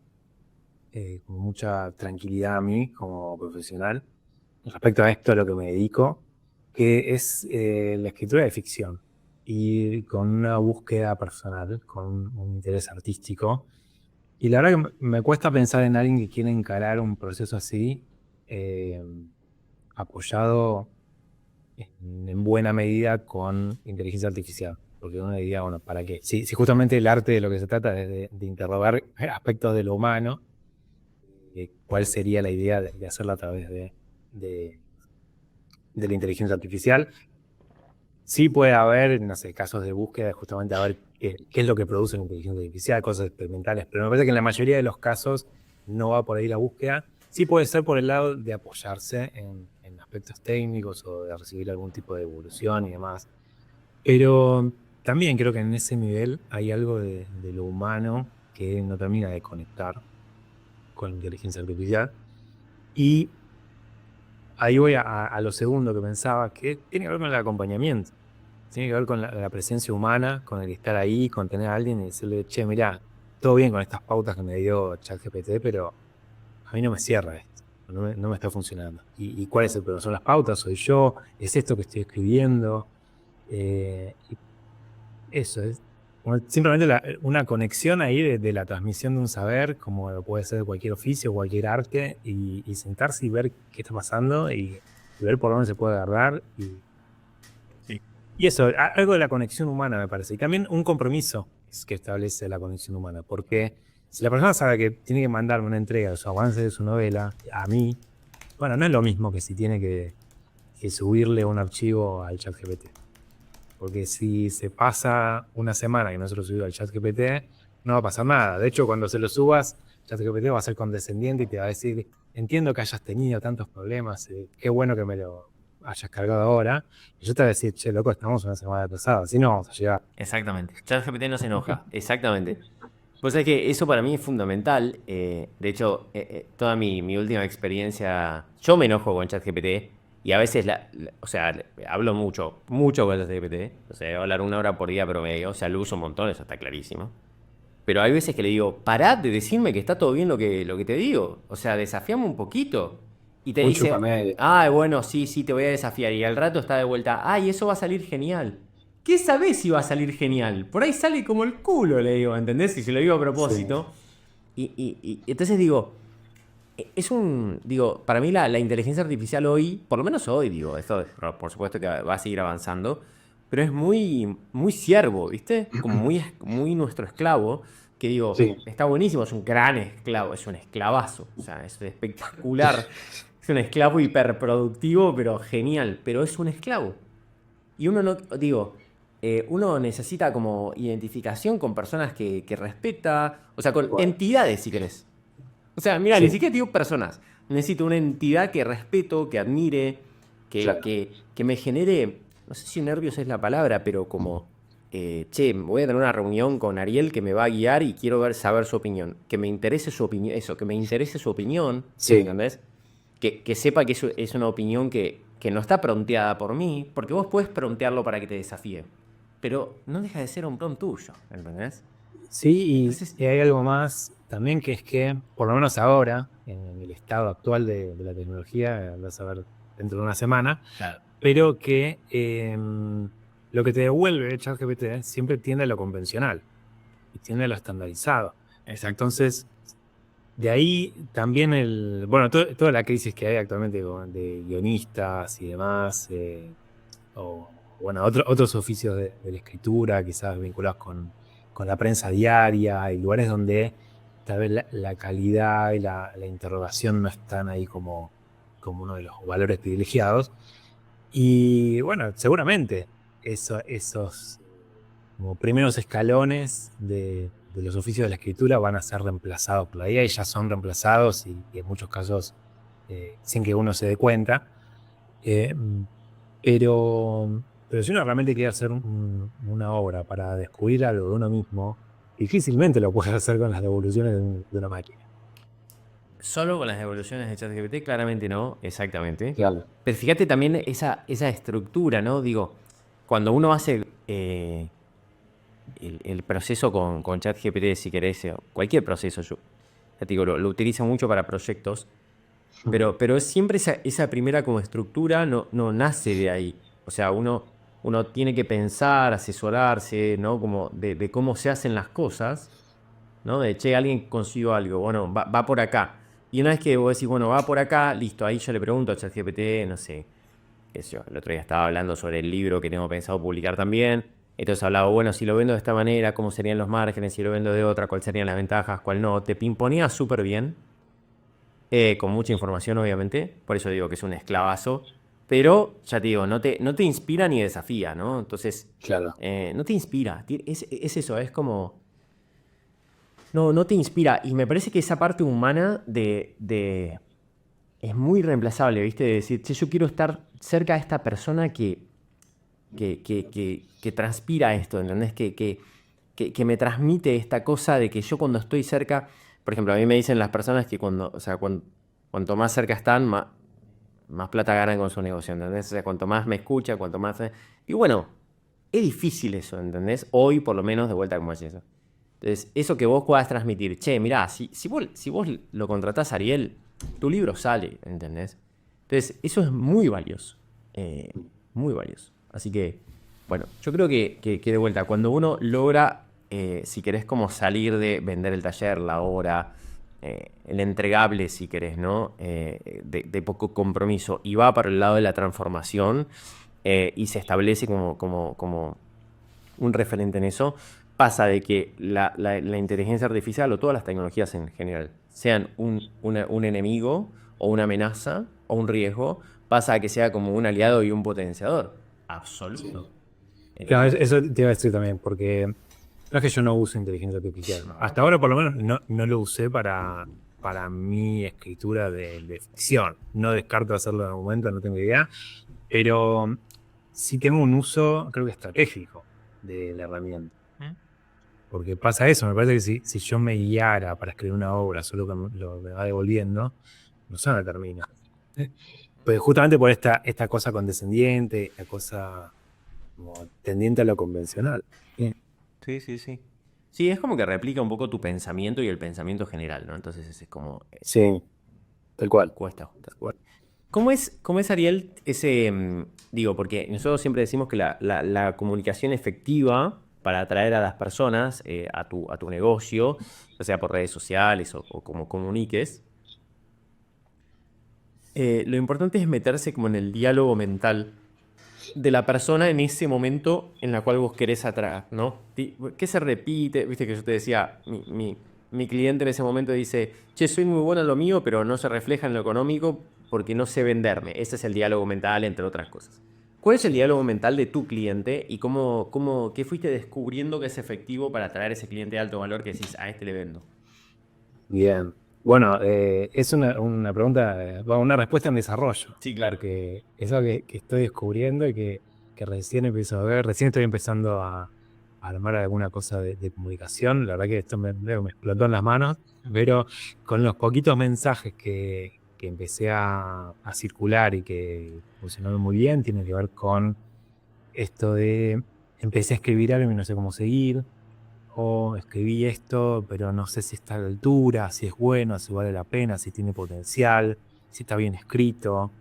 Speaker 2: como mucha tranquilidad a mí como profesional respecto a esto a lo que me dedico, que es la escritura de ficción y con una búsqueda personal, con un interés artístico. Y la verdad que me cuesta pensar en alguien que quiera encarar un proceso así, eh, apoyado en buena medida con inteligencia artificial. Porque uno diría, bueno, ¿para qué? Si justamente el arte de lo que se trata es de interrogar aspectos de lo humano, ¿cuál sería la idea de hacerlo a través de la inteligencia artificial? Sí puede haber, no sé, casos de búsqueda justamente a ver qué es lo que produce la inteligencia artificial, cosas experimentales, pero me parece que en la mayoría de los casos no va por ahí la búsqueda. Sí puede ser por el lado de apoyarse en aspectos técnicos o de recibir algún tipo de evolución y demás. Pero también creo que en ese nivel hay algo de lo humano que no termina de conectar con la inteligencia artificial. Y ahí voy a lo segundo que pensaba, que tiene que ver con el acompañamiento. Tiene que ver con la presencia humana, con el estar ahí, con tener a alguien y decirle, che, mirá, todo bien con estas pautas que me dio ChatGPT, pero a mí no me cierra esto, no me está funcionando. ¿Y cuál es el problema? ¿Son las pautas? ¿Soy yo? ¿Es esto que estoy escribiendo? Y eso es simplemente una conexión ahí de la transmisión de un saber, como puede ser de cualquier oficio, cualquier arte, y sentarse y ver qué está pasando y ver por dónde se puede agarrar. Y eso, algo de la conexión humana me parece. Y también un compromiso que establece la conexión humana. Porque si la persona sabe que tiene que mandarme una entrega de su avance de su novela a mí, bueno, no es lo mismo que si tiene que subirle un archivo al ChatGPT. Porque si se pasa una semana que no se lo subió al ChatGPT, no va a pasar nada. De hecho, cuando se lo subas, ChatGPT va a ser condescendiente y te va a decir, entiendo que hayas tenido tantos problemas, qué bueno que me lo hayas cargado ahora. Y yo te voy a decir, che, loco, estamos una semana atrasada, así no vamos a llegar.
Speaker 1: Exactamente. ChatGPT no se enoja. Exactamente. Pues es que eso para mí es fundamental. De hecho, toda mi última experiencia, yo me enojo con ChatGPT y a veces, o sea, hablo mucho con ChatGPT. O sea, voy a hablar 1 hora por día promedio. O sea, lo uso un montón, eso está clarísimo. Pero hay veces que le digo, pará de decirme que está todo bien lo que te digo. O sea, desafiame un poquito. Y te
Speaker 2: Un
Speaker 1: dice,
Speaker 2: chupamedia.
Speaker 1: bueno, sí, te voy a desafiar. Y al rato está de vuelta, eso va a salir genial. ¿Qué sabés si va a salir genial? Por ahí sale como el culo, le digo, ¿entendés? Si se lo digo a
Speaker 2: Sí.
Speaker 1: propósito. Y entonces digo, digo, para mí la inteligencia artificial hoy, por lo menos hoy, digo, esto por supuesto que va a seguir avanzando, pero es muy siervo, ¿viste? Como muy nuestro esclavo, que digo,
Speaker 2: Sí.
Speaker 1: está buenísimo, es un gran esclavo, es un esclavazo, o sea, es espectacular, es un esclavo hiperproductivo, pero genial, pero es un esclavo. Y uno no, digo, uno necesita como identificación con personas que respeta, o sea, con
Speaker 2: Bueno,
Speaker 1: entidades, si querés. O sea, mira, ni
Speaker 2: sí,
Speaker 1: siquiera digo personas. Necesito una entidad que respeto, que admire, que,
Speaker 2: claro.
Speaker 1: que, que me genere, no sé si nervios es la palabra, pero como, che, voy a tener una reunión con Ariel que me va a guiar y quiero saber su opinión. Que me interese su opinión, eso, que me interese su opinión,
Speaker 2: Sí,
Speaker 1: ¿entendés? Que sepa que es una opinión que no está pronteada por mí, porque vos podés prontearlo para que te desafíe. Pero no deja de ser un prompt tuyo, ¿entendés?
Speaker 2: Sí,
Speaker 1: Entonces,
Speaker 2: y hay algo más también que es que, por lo menos ahora, en el estado actual de la tecnología, andás a ver dentro de una semana,
Speaker 1: claro.
Speaker 2: pero que lo que te devuelve ChatGPT siempre tiende a lo convencional y tiende a lo estandarizado.
Speaker 1: Exacto.
Speaker 2: Entonces, de ahí también bueno, toda la crisis que hay actualmente de guionistas y demás, o bueno, otros oficios de la escritura, quizás vinculados con la prensa diaria, y lugares donde tal vez la calidad y la interrogación no están ahí como uno de los valores privilegiados. Y bueno, seguramente esos como primeros escalones de los oficios de la escritura van a ser reemplazados por la IA y ya son reemplazados y en muchos casos sin que uno se dé cuenta. Eh, pero si uno realmente quiere hacer una obra para descubrir algo de uno mismo, difícilmente lo puede hacer con las devoluciones de una máquina.
Speaker 1: Solo con las evoluciones de ChatGPT, claramente no, exactamente.
Speaker 2: Claro.
Speaker 1: Pero fíjate también esa estructura, ¿no? Digo, cuando uno hace el proceso con ChatGPT, si querés, cualquier proceso, yo ya te digo, lo utilizo mucho para proyectos, pero es siempre esa primera como estructura no nace de ahí. O sea, uno tiene que pensar, asesorarse, ¿no? Como de cómo se hacen las cosas, ¿no? De, che, alguien consiguió algo, bueno, va por acá. Y una vez que vos decís, bueno, va por acá, listo, ahí yo le pregunto a ChatGPT, no sé, qué sé yo, el otro día estaba hablando sobre el libro que tengo pensado publicar también. Entonces hablaba, bueno, si lo vendo de esta manera, ¿cómo serían los márgenes? Si lo vendo de otra, ¿cuáles serían las ventajas? ¿Cuál no? Te pimponea súper bien, con mucha información, obviamente. Por eso digo que es un esclavazo. Pero, ya te digo, no te inspira ni desafía, ¿no? Entonces,
Speaker 2: Claro.
Speaker 1: no te inspira. Es eso, es como... No te inspira. Y me parece que esa parte humana es muy reemplazable, ¿viste? De decir, che, yo quiero estar cerca de esta persona que transpira esto, ¿entendés? Que me transmite esta cosa de que yo cuando estoy cerca, por ejemplo, a mí me dicen las personas que o sea, cuanto más cerca están, más plata ganan con su negocio, ¿entendés? O sea, cuanto más me escucha, cuanto más... Y bueno, es difícil eso, ¿entendés? Hoy, por lo menos, de vuelta como es eso. Entonces, eso que vos puedas transmitir, che, mirá, si vos lo contratás a Ariel, tu libro sale, ¿entendés? Entonces, eso es muy valioso. eh, muy valioso. Así que, bueno, yo creo que de vuelta, cuando uno logra, si querés, como salir de vender el taller, la obra, el entregable, si querés, ¿no? De poco compromiso y va para el lado de la transformación, y se establece como un referente en eso, pasa de que la inteligencia artificial o todas las tecnologías en general sean un enemigo o una amenaza o un riesgo, pasa a que sea como un aliado y un potenciador. Absoluto.
Speaker 2: Claro, eso te iba a decir también, porque no es que yo no use inteligencia artificial. Hasta ahora, por lo menos, no lo usé para mi escritura de ficción. No descarto hacerlo en algún momento, no tengo idea. Pero sí tengo un uso, creo que estratégico de la herramienta. Porque pasa eso, me parece que si yo me guiara para escribir una obra, solo que me va devolviendo, no sé dónde termina. Pues justamente por esta cosa condescendiente, esta cosa como tendiente a lo convencional. Bien.
Speaker 1: Sí, sí, sí. Sí, es como que replica un poco tu pensamiento y el pensamiento general, ¿no? Entonces es como,
Speaker 2: Sí, tal cual.
Speaker 1: cuesta ajustar.
Speaker 2: Tal cual.
Speaker 1: ¿Cómo es, Ariel, ese, digo, porque nosotros siempre decimos que la comunicación efectiva para atraer a las personas, a tu negocio, ya sea por redes sociales o como comuniques, lo importante es meterse como en el diálogo mental de la persona en ese momento en la cual vos querés atraer, ¿no? ¿Qué se repite? Viste que yo te decía, mi cliente en ese momento dice, che, soy muy bueno en lo mío, pero no se refleja en lo económico porque no sé venderme. Ese es el diálogo mental, entre otras cosas. ¿Cuál es el diálogo mental de tu cliente y qué fuiste descubriendo que es efectivo para atraer ese cliente de alto valor que decís, a este le vendo?
Speaker 2: Bien. Bueno, es una pregunta, bueno, una respuesta en desarrollo.
Speaker 1: Sí, claro.
Speaker 2: Porque es algo que estoy descubriendo y que recién empiezo a ver, recién estoy empezando a armar alguna cosa de comunicación. La verdad que esto me explotó en las manos, pero con los poquitos mensajes que empecé a circular y que funcionaron muy bien, tiene que ver con esto de empecé a escribir algo y no sé cómo seguir, o escribí esto, pero no sé si está a la altura, si es bueno, si vale la pena, si tiene potencial, si está bien escrito,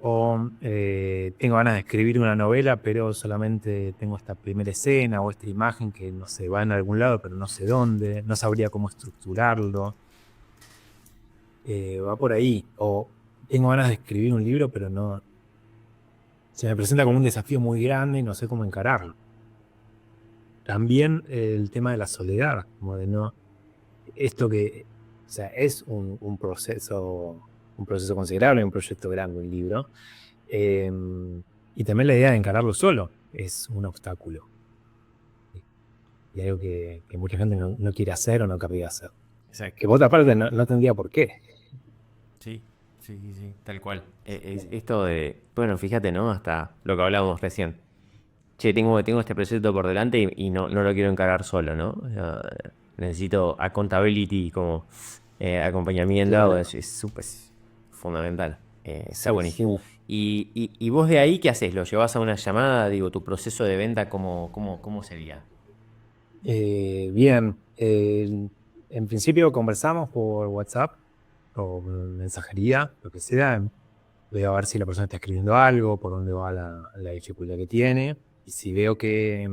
Speaker 2: o tengo ganas de escribir una novela, pero solamente tengo esta primera escena o esta imagen que no sé, va en algún lado, pero no sé dónde, no sabría cómo estructurarlo. Va por ahí. O tengo ganas de escribir un libro, pero no. Se me presenta como un desafío muy grande y no sé cómo encararlo. También el tema de la soledad, como de no. Esto que, o sea, es un proceso considerable, un proyecto grande, un libro. Eh, y también la idea de encararlo solo es un obstáculo. Y algo que mucha gente no quiere hacer o no querría hacer.
Speaker 3: Exacto.
Speaker 2: Que por otra parte no tendría por qué.
Speaker 3: Sí, sí, sí, sí, tal cual.
Speaker 1: Esto de, bueno, fíjate, ¿no? Hasta lo que hablábamos recién. Che, tengo este proyecto por delante y no lo quiero encarar solo, ¿no? O sea, necesito accountability como acompañamiento,
Speaker 2: Claro.
Speaker 1: es súper fundamental. Está
Speaker 2: Sí, sí.
Speaker 1: buenísimo. Y vos de ahí, ¿qué haces? ¿Lo llevas a una llamada? Digo, tu proceso de venta, ¿cómo sería?
Speaker 2: Bien. En principio conversamos por WhatsApp o mensajería, lo que sea. Veo a ver si la persona está escribiendo algo, por dónde va la dificultad que tiene. Y si veo que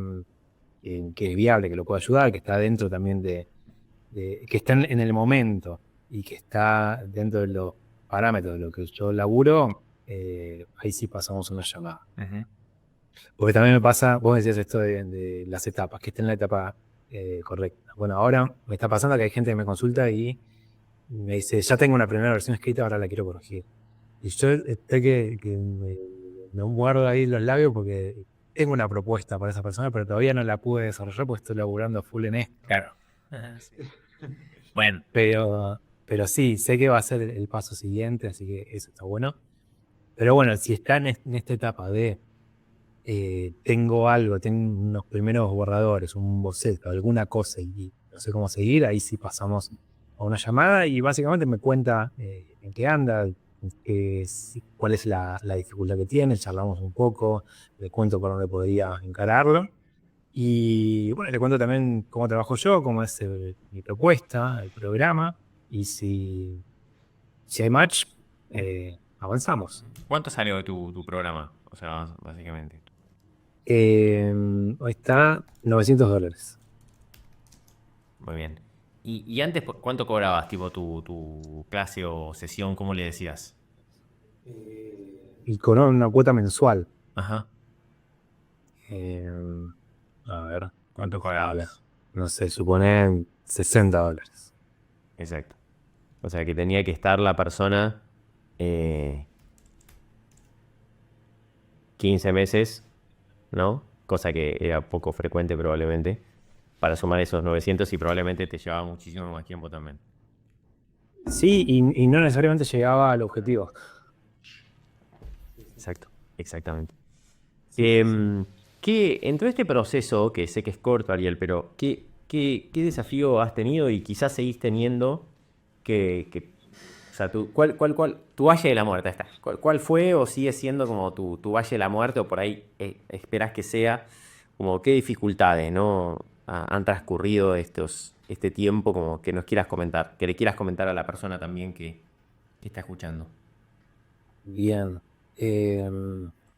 Speaker 2: es viable, que lo puedo ayudar, que está dentro también que está en el momento y que está dentro de los parámetros de lo que yo laburo, ahí sí pasamos una llamada.
Speaker 3: Ujú.
Speaker 2: Porque también me pasa, vos decías esto de las etapas, que esté en la etapa correcta. Bueno, ahora me está pasando que hay gente que me consulta y me dice, ya tengo una primera versión escrita, ahora la quiero corregir. Y yo estoy que me muerdo ahí los labios porque tengo una propuesta para esa persona, pero todavía no la pude desarrollar porque estoy laburando a full en esto.
Speaker 3: Claro. Ajá, sí. Bueno,
Speaker 2: Pero sí, sé que va a ser el paso siguiente, así que eso está bueno. Pero bueno, si está en esta etapa de tengo algo, tengo unos primeros borradores, un boceto, alguna cosa y no sé cómo seguir, ahí sí pasamos a una llamada y básicamente me cuenta en qué anda, cuál es la dificultad que tiene, charlamos un poco, le cuento por dónde podría encararlo. Y bueno, le cuento también cómo trabajo yo, cómo es mi propuesta, el programa, y si hay match, avanzamos.
Speaker 3: ¿cuánto salió de tu programa? O sea, básicamente.
Speaker 2: Hoy está $900.
Speaker 3: Muy bien. Y antes, ¿cuánto cobrabas, tipo, tu clase o sesión? ¿Cómo le decías?
Speaker 2: Y con una cuota mensual.
Speaker 3: Ajá.
Speaker 2: Eh, a ver,
Speaker 3: ¿Cuánto
Speaker 2: ¿cuánto sale?
Speaker 3: cobrabas?
Speaker 2: No sé, suponen $60.
Speaker 1: Exacto. O sea, que tenía que estar la persona eh, 15 meses, ¿no? Cosa que era poco frecuente probablemente, para sumar esos 900 y probablemente te llevaba muchísimo más tiempo también.
Speaker 2: Sí, y no necesariamente llegaba al objetivo.
Speaker 1: Exacto, exactamente.
Speaker 2: Sí, sí, sí.
Speaker 1: Em, en todo este proceso, que sé que es corto, Ariel, pero ¿qué desafío has tenido y quizás seguís teniendo o sea, tu valle de la muerte, ahí está. ¿Cuál fue o sigue siendo como tu valle de la muerte o por ahí esperás que sea como qué dificultades, ¿no? Han transcurrido este tiempo como que nos quieras comentar, que le quieras comentar a la persona también que está escuchando?
Speaker 2: Bien.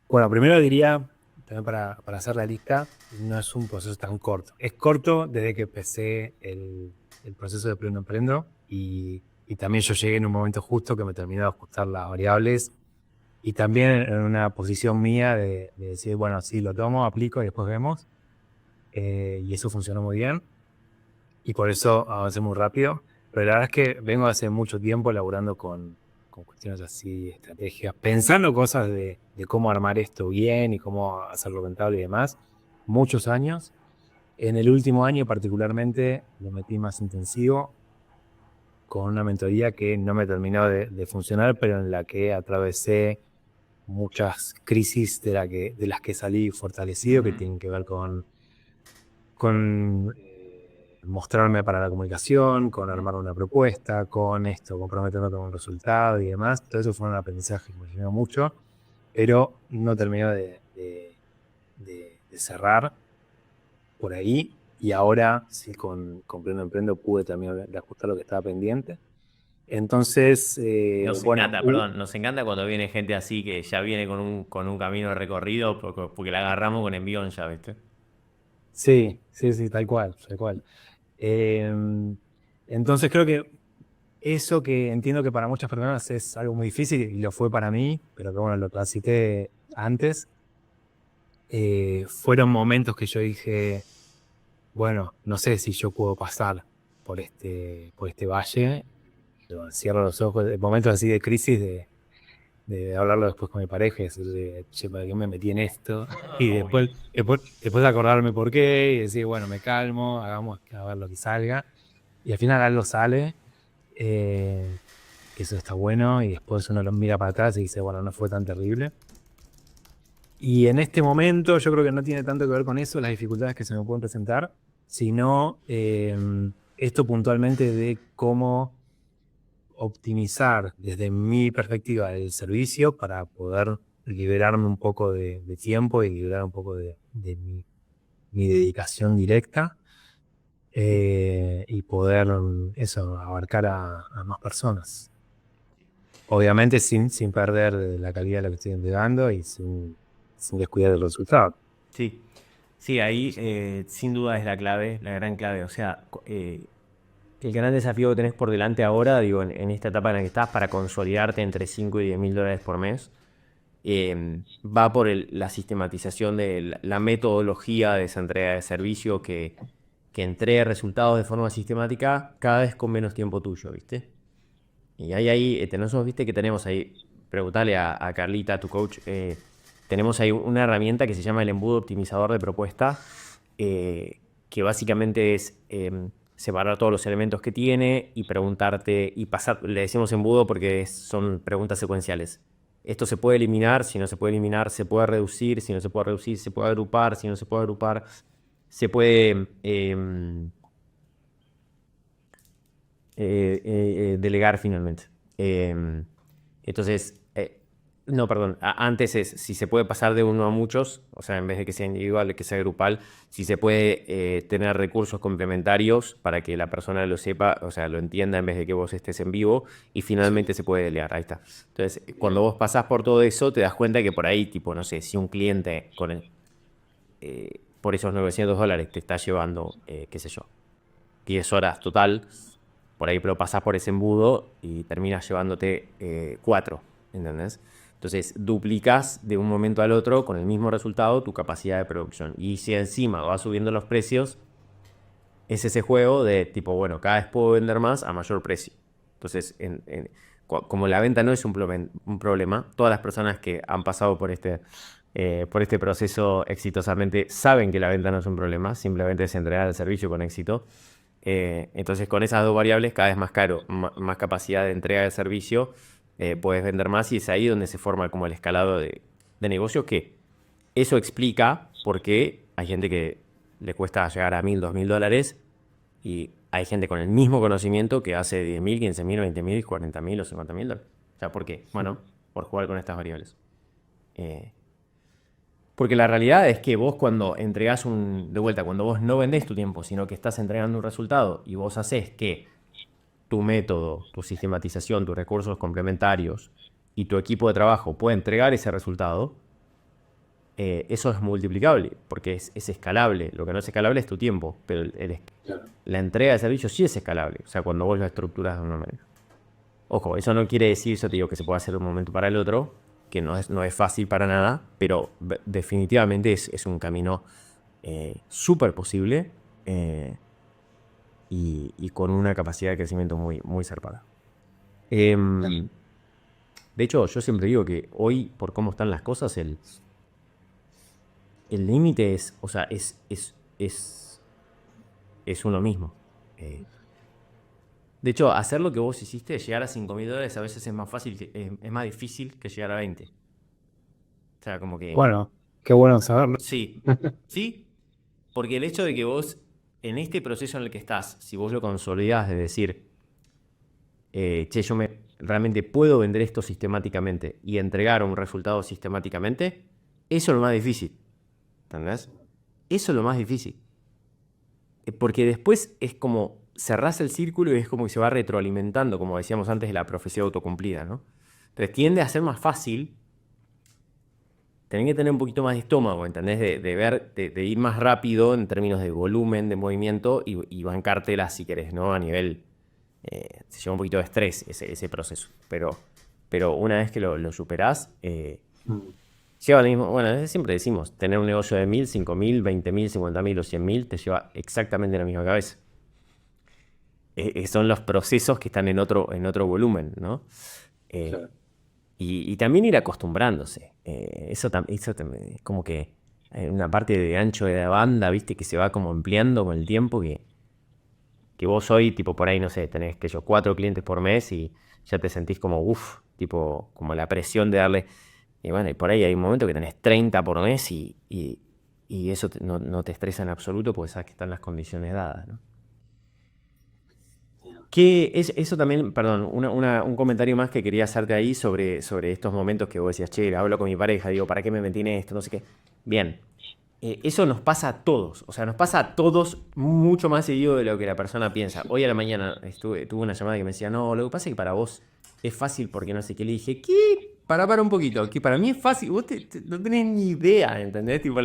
Speaker 2: Bueno, primero diría, también para hacer la lista, no es un proceso tan corto. Es corto desde que empecé el proceso de Pleno Emprendo y también yo llegué en un momento justo que me terminó de ajustar las variables y también en una posición mía de decir, bueno, sí, lo tomo, aplico y después vemos. Y eso funcionó muy bien y por eso avancé muy rápido. Pero la verdad es que vengo hace mucho tiempo laburando con cuestiones así, estrategias, pensando cosas de cómo armar esto bien y cómo hacerlo rentable y demás. Muchos años. En el último año particularmente lo metí más intensivo con una mentoría que no me terminó de funcionar, pero en la que atravesé muchas crisis de las que salí fortalecido, que
Speaker 3: Ujú.
Speaker 2: tienen que ver con mostrarme para la comunicación, con armar una propuesta, con esto, comprometerme con un resultado y demás. Todo eso fue un aprendizaje que me sirvió mucho, pero no terminó de cerrar por ahí. Y ahora, sí, con Pleno Emprendo pude también de ajustar lo que estaba pendiente. Entonces,
Speaker 3: Nos
Speaker 2: bueno,
Speaker 3: encanta, perdón, nos encanta cuando viene gente así que ya viene con un camino recorrido porque la agarramos con envión ya, ¿viste?
Speaker 2: sí, sí, sí, tal cual, tal cual. Eh, entonces creo que eso que entiendo que para muchas personas es algo muy difícil y lo fue para mí, pero que bueno, lo transité antes, fueron momentos que yo dije, bueno, no sé si yo puedo pasar por este valle. Cierro los ojos, momentos así de crisis, de hablarlo después con mi pareja y decirle, che, ¿para qué me metí en esto? Y
Speaker 3: Obvio.
Speaker 2: después acordarme por qué y decir, bueno, me calmo, hagamos a ver lo que salga. Y al final algo sale, eh, que eso está bueno, y después uno lo mira para atrás y dice, bueno, no fue tan terrible. Y en este momento yo creo que no tiene tanto que ver con eso, las dificultades que se me pueden presentar, sino esto puntualmente de cómo optimizar desde mi perspectiva el servicio para poder liberarme un poco de tiempo y liberar un poco de mi dedicación directa, y poder eso, abarcar a más personas. Obviamente sin perder la calidad de lo que estoy entregando y sin descuidar el resultado.
Speaker 3: Sí, sí, ahí sin duda es la clave, la gran clave. O sea,
Speaker 1: El gran desafío que tenés por delante ahora, digo, en esta etapa en la que estás, para consolidarte entre 5 y 10 mil dólares por mes, va por la sistematización de la metodología de esa entrega de servicio que entregue resultados de forma sistemática cada vez con menos tiempo tuyo, ¿viste? Y ahí tenemos, viste que tenemos ahí, preguntarle a Carlita, tu coach, tenemos ahí una herramienta que se llama el embudo optimizador de propuesta, que básicamente es separar todos los elementos que tiene y preguntarte y pasar, le decimos embudo porque son preguntas secuenciales. Esto se puede eliminar, si no se puede eliminar, se puede reducir, si no se puede reducir, se puede agrupar, si no se puede agrupar, se puede delegar finalmente. Entonces, no, perdón, antes es si se puede pasar de uno a muchos, o sea, en vez de que sea individual, que sea grupal, si se puede tener recursos complementarios para que la persona lo sepa, o sea, lo entienda en vez de que vos estés en vivo, y finalmente se puede delegar, ahí está. Entonces, cuando vos pasás por todo eso, te das cuenta que por ahí, tipo, no sé, si un cliente por esos $900 te está llevando, qué sé yo, 10 horas total, por ahí pero pasás por ese embudo y terminas llevándote 4, ¿entendés? Entonces duplicas de un momento al otro con el mismo resultado tu capacidad de producción. Y si encima vas subiendo los precios, es ese juego de tipo, bueno, cada vez puedo vender más a mayor precio. Entonces, como la venta no es un problema, todas las personas que han pasado por este proceso exitosamente saben que la venta no es un problema, simplemente es entregar el servicio con éxito. Entonces, con esas dos variables, cada vez más caro, más capacidad de entrega de servicio, puedes vender más y es ahí donde se forma como el escalado de negocio, que eso explica por qué hay gente que le cuesta llegar a 1.000, $2.000 y hay gente con el mismo conocimiento que hace 10.000, 15.000, 20.000, 40.000 o 50.000 dólares. O sea, ¿por qué? Bueno, por jugar con estas variables. Eh, Porque la realidad es que vos cuando entregás de vuelta, cuando vos no vendés tu tiempo, sino que estás entregando un resultado y vos haces que tu método, tu sistematización, tus recursos complementarios y tu equipo de trabajo pueda entregar ese resultado, eso es multiplicable porque es escalable. Lo que no es escalable es tu tiempo, pero la entrega de servicios sí es escalable. O sea, cuando vos lo estructuras de una manera. Ojo, eso no quiere decir, yo te digo que se puede hacer de un momento para el otro, que no es fácil para nada, pero definitivamente es un camino súper posible, y con una capacidad de crecimiento muy, muy zarpada. De hecho, yo siempre digo que hoy, por cómo están las cosas, el límite es, o sea, es uno mismo. De hecho, hacer lo que vos hiciste, llegar a $5.000 a veces es más fácil, es más difícil que llegar a 20. O sea, como que
Speaker 2: Bueno, qué bueno saberlo.
Speaker 1: sí, sí, porque el hecho de que vos, en este proceso en el que estás, si vos lo consolidás de decir, che, realmente puedo vender esto sistemáticamente y entregar un resultado sistemáticamente, eso es lo más difícil. ¿Entendés? Eso es lo más difícil. Porque después es como cerrás el círculo y es como que se va retroalimentando, como decíamos antes de la profecía autocumplida, ¿no? Entonces tiende a ser más fácil, tenés que tener un poquito más de estómago, ¿entendés? De ver, de ir más rápido en términos de volumen, de movimiento y bancártela si querés, ¿no? A nivel, se lleva un poquito de estrés ese proceso, pero una vez que lo superás,
Speaker 2: Mm.
Speaker 1: lleva lo mismo, bueno, siempre decimos, tener un negocio de 1000, 5000, 20.000, 50.000 o 100.000 te lleva exactamente la misma cabeza. Son los procesos que están en otro volumen, ¿no? Eh,
Speaker 2: Claro.
Speaker 1: y también ir acostumbrándose. Eso también es como que hay una parte de ancho de la banda, ¿viste? Que se va como ampliando con el tiempo, que vos hoy, tipo por ahí, no sé, tenés que yo 4 clientes por mes y ya te sentís como, uff, tipo, como la presión de darle. Y bueno, y por ahí hay un momento que tenés 30 por mes y eso no te estresa en absoluto porque sabes que están las condiciones dadas, ¿no? Eso también, perdón, un comentario más que quería hacerte ahí sobre estos momentos que vos decías, che, hablo con mi pareja, digo, ¿para qué me metí en esto? No sé qué. Bien, eso nos pasa a todos, o sea, nos pasa a todos mucho más seguido de lo que la persona piensa. Hoy a la mañana tuve una llamada que me decía, no, lo que pasa es que para vos es fácil porque no sé qué. Le dije, ¿qué? Para un poquito, que para mí es fácil, vos no tenés ni idea, ¿entendés? Tipo,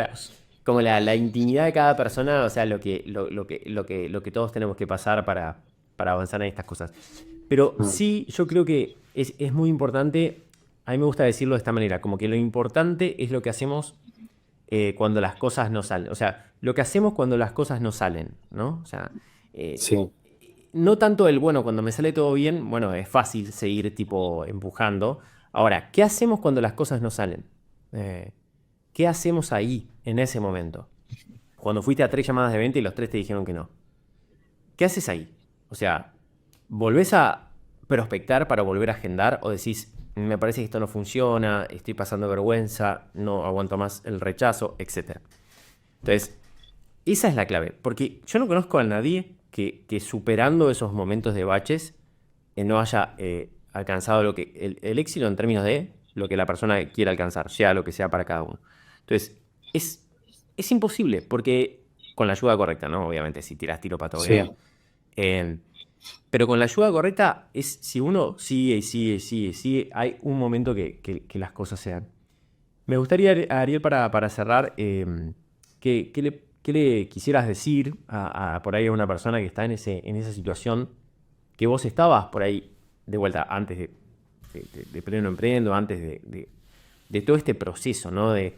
Speaker 1: como la intimidad de cada persona, o sea, lo que todos tenemos que pasar para avanzar en estas cosas. Pero
Speaker 2: Mm.
Speaker 1: sí, yo creo que es muy importante, a mí me gusta decirlo de esta manera, como que lo importante es lo que hacemos cuando las cosas no salen. O sea, lo que hacemos cuando las cosas no salen, ¿no? O sea, eh,
Speaker 2: Sí,
Speaker 1: no tanto el, bueno, cuando me sale todo bien, bueno, es fácil seguir tipo empujando. Ahora, ¿qué hacemos cuando las cosas no salen? Eh, ¿Qué hacemos ahí, en ese momento? Cuando fuiste a 3 llamadas de venta y los 3 te dijeron que no. ¿Qué haces ahí? O sea, ¿volvés a prospectar para volver a agendar o decís, me parece que esto no funciona, estoy pasando vergüenza, no aguanto más el rechazo, etcétera? Entonces, esa es la clave, porque yo no conozco a nadie que superando esos momentos de baches no haya alcanzado el éxito en términos de lo que la persona quiere alcanzar, sea lo que sea para cada uno. Entonces, es, es imposible, porque con la ayuda correcta, ¿no? Obviamente, si tiras tiro para todo
Speaker 2: sí,
Speaker 1: bien. Eh, pero con la ayuda correcta es si uno sigue y sigue y sigue y sigue, hay un momento que las cosas se dan. Me gustaría, Ariel, para cerrar, ¿qué le quisieras decir por ahí a una persona que está en esa situación que vos estabas por ahí de vuelta antes de Pleno Emprendo, antes de todo este proceso, ¿no? De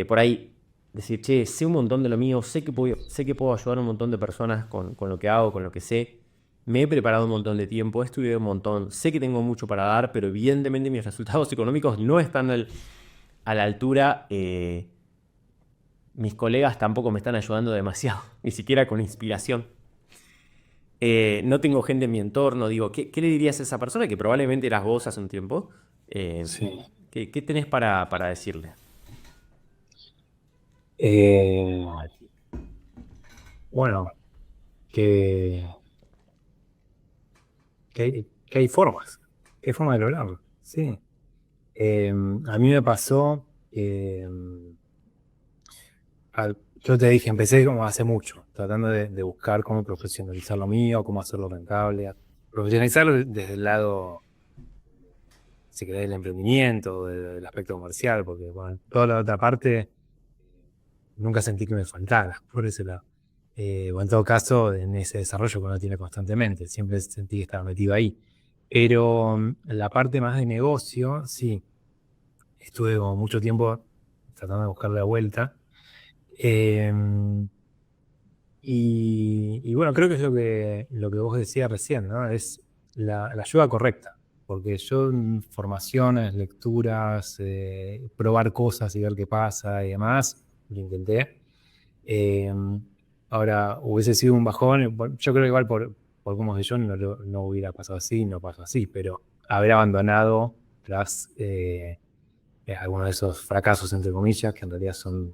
Speaker 1: por ahí decir, che, sé un montón de lo mío, sé que puedo ayudar a un montón de personas con lo que hago, con lo que sé. Me he preparado un montón de tiempo, he estudiado un montón, sé que tengo mucho para dar, pero evidentemente mis resultados económicos no están a la altura. Mis colegas tampoco me están ayudando demasiado, ni siquiera con inspiración. No tengo gente en mi entorno, digo, ¿qué le dirías a esa persona que probablemente eras vos hace un tiempo? Eh,
Speaker 2: sí.
Speaker 1: ¿qué tenés para decirle?
Speaker 2: Eh, bueno, que, que hay formas. Que hay formas de lograrlo. Sí. A mí me pasó. Yo te dije, empecé como hace mucho, tratando de buscar cómo profesionalizar lo mío, cómo hacerlo rentable. Profesionalizarlo desde el lado, si querés, del emprendimiento, del aspecto comercial, porque bueno, toda la otra parte nunca sentí que me faltara por ese lado. O en todo caso, en ese desarrollo que uno tiene constantemente, siempre sentí que estaba metido ahí. Pero la parte más de negocio, sí, estuve como mucho tiempo tratando de buscarle la vuelta. Eh, y bueno, creo que es lo que vos decías recién, ¿no? Es la ayuda correcta. Porque yo en formaciones, lecturas, probar cosas y ver qué pasa y demás, lo intenté. Eh, Ahora, hubiese sido un bajón, bueno, yo creo que igual por cómo soy yo no hubiera pasado así, no pasó así, pero haber abandonado tras algunos de esos fracasos, entre comillas, que en realidad son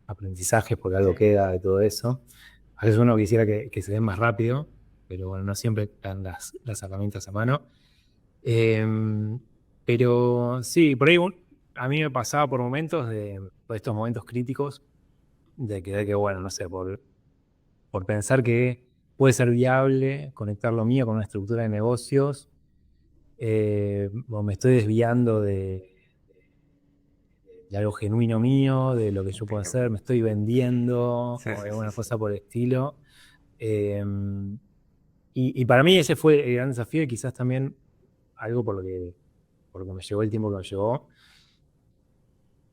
Speaker 2: aprendizajes porque algo queda de todo eso. A veces uno quisiera que se den más rápido, pero bueno, no siempre están las herramientas a mano. Eh, pero sí, por ahí a mí me pasaba por momentos por estos momentos críticos de que bueno, no sé, por pensar que puede ser viable conectar lo mío con una estructura de negocios, o me estoy desviando de algo genuino mío, de lo que yo puedo hacer, me estoy vendiendo
Speaker 3: Sí,
Speaker 2: o
Speaker 3: sí, sí,
Speaker 2: alguna
Speaker 3: sí.
Speaker 2: cosa por el estilo. Eh, y para mí ese fue el gran desafío y quizás también algo por lo que me llevó el tiempo que me llevó.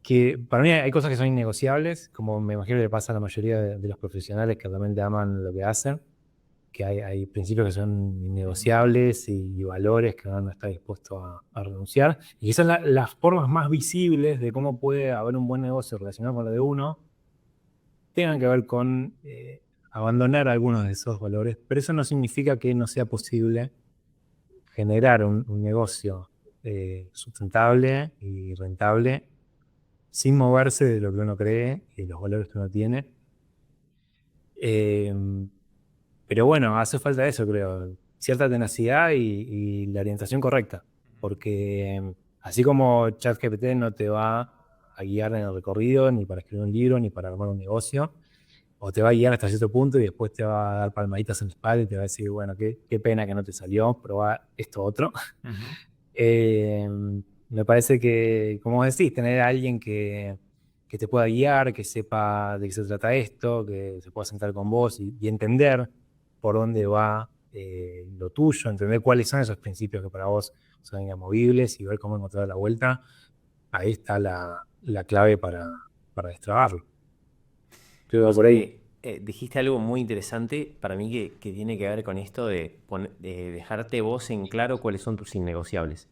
Speaker 2: Que para mí hay cosas que son innegociables, como me imagino que le pasa a la mayoría de los profesionales que realmente aman lo que hacen, que hay principios que son innegociables y valores que uno no está dispuesto a renunciar. Y que son las formas más visibles de cómo puede haber un buen negocio relacionado con lo de uno, tengan que ver con abandonar algunos de esos valores, pero eso no significa que no sea posible generar un negocio sustentable y rentable sin moverse de lo que uno cree y los valores que uno tiene. Eh, pero bueno, hace falta eso, creo, cierta tenacidad y la orientación correcta, porque así como ChatGPT no te va a guiar en el recorrido, ni para escribir un libro, ni para armar un negocio, o te va a guiar hasta cierto punto y después te va a dar palmaditas en la espalda y te va a decir, bueno, qué pena que no te salió, probá esto otro.
Speaker 3: Ujú.
Speaker 2: Eh, Me parece que, como decís, tener a alguien que te pueda guiar, que sepa de qué se trata esto, que se pueda sentar con vos y entender por dónde va lo tuyo, entender cuáles son esos principios que para vos son inamovibles y ver cómo encontrar la vuelta, ahí está la clave para destrabarlo. Creo que va
Speaker 1: Vos
Speaker 2: por
Speaker 1: sabés
Speaker 2: ahí.
Speaker 1: que dijiste algo muy interesante para mí que tiene que ver con esto de dejarte vos en claro cuáles son tus innegociables.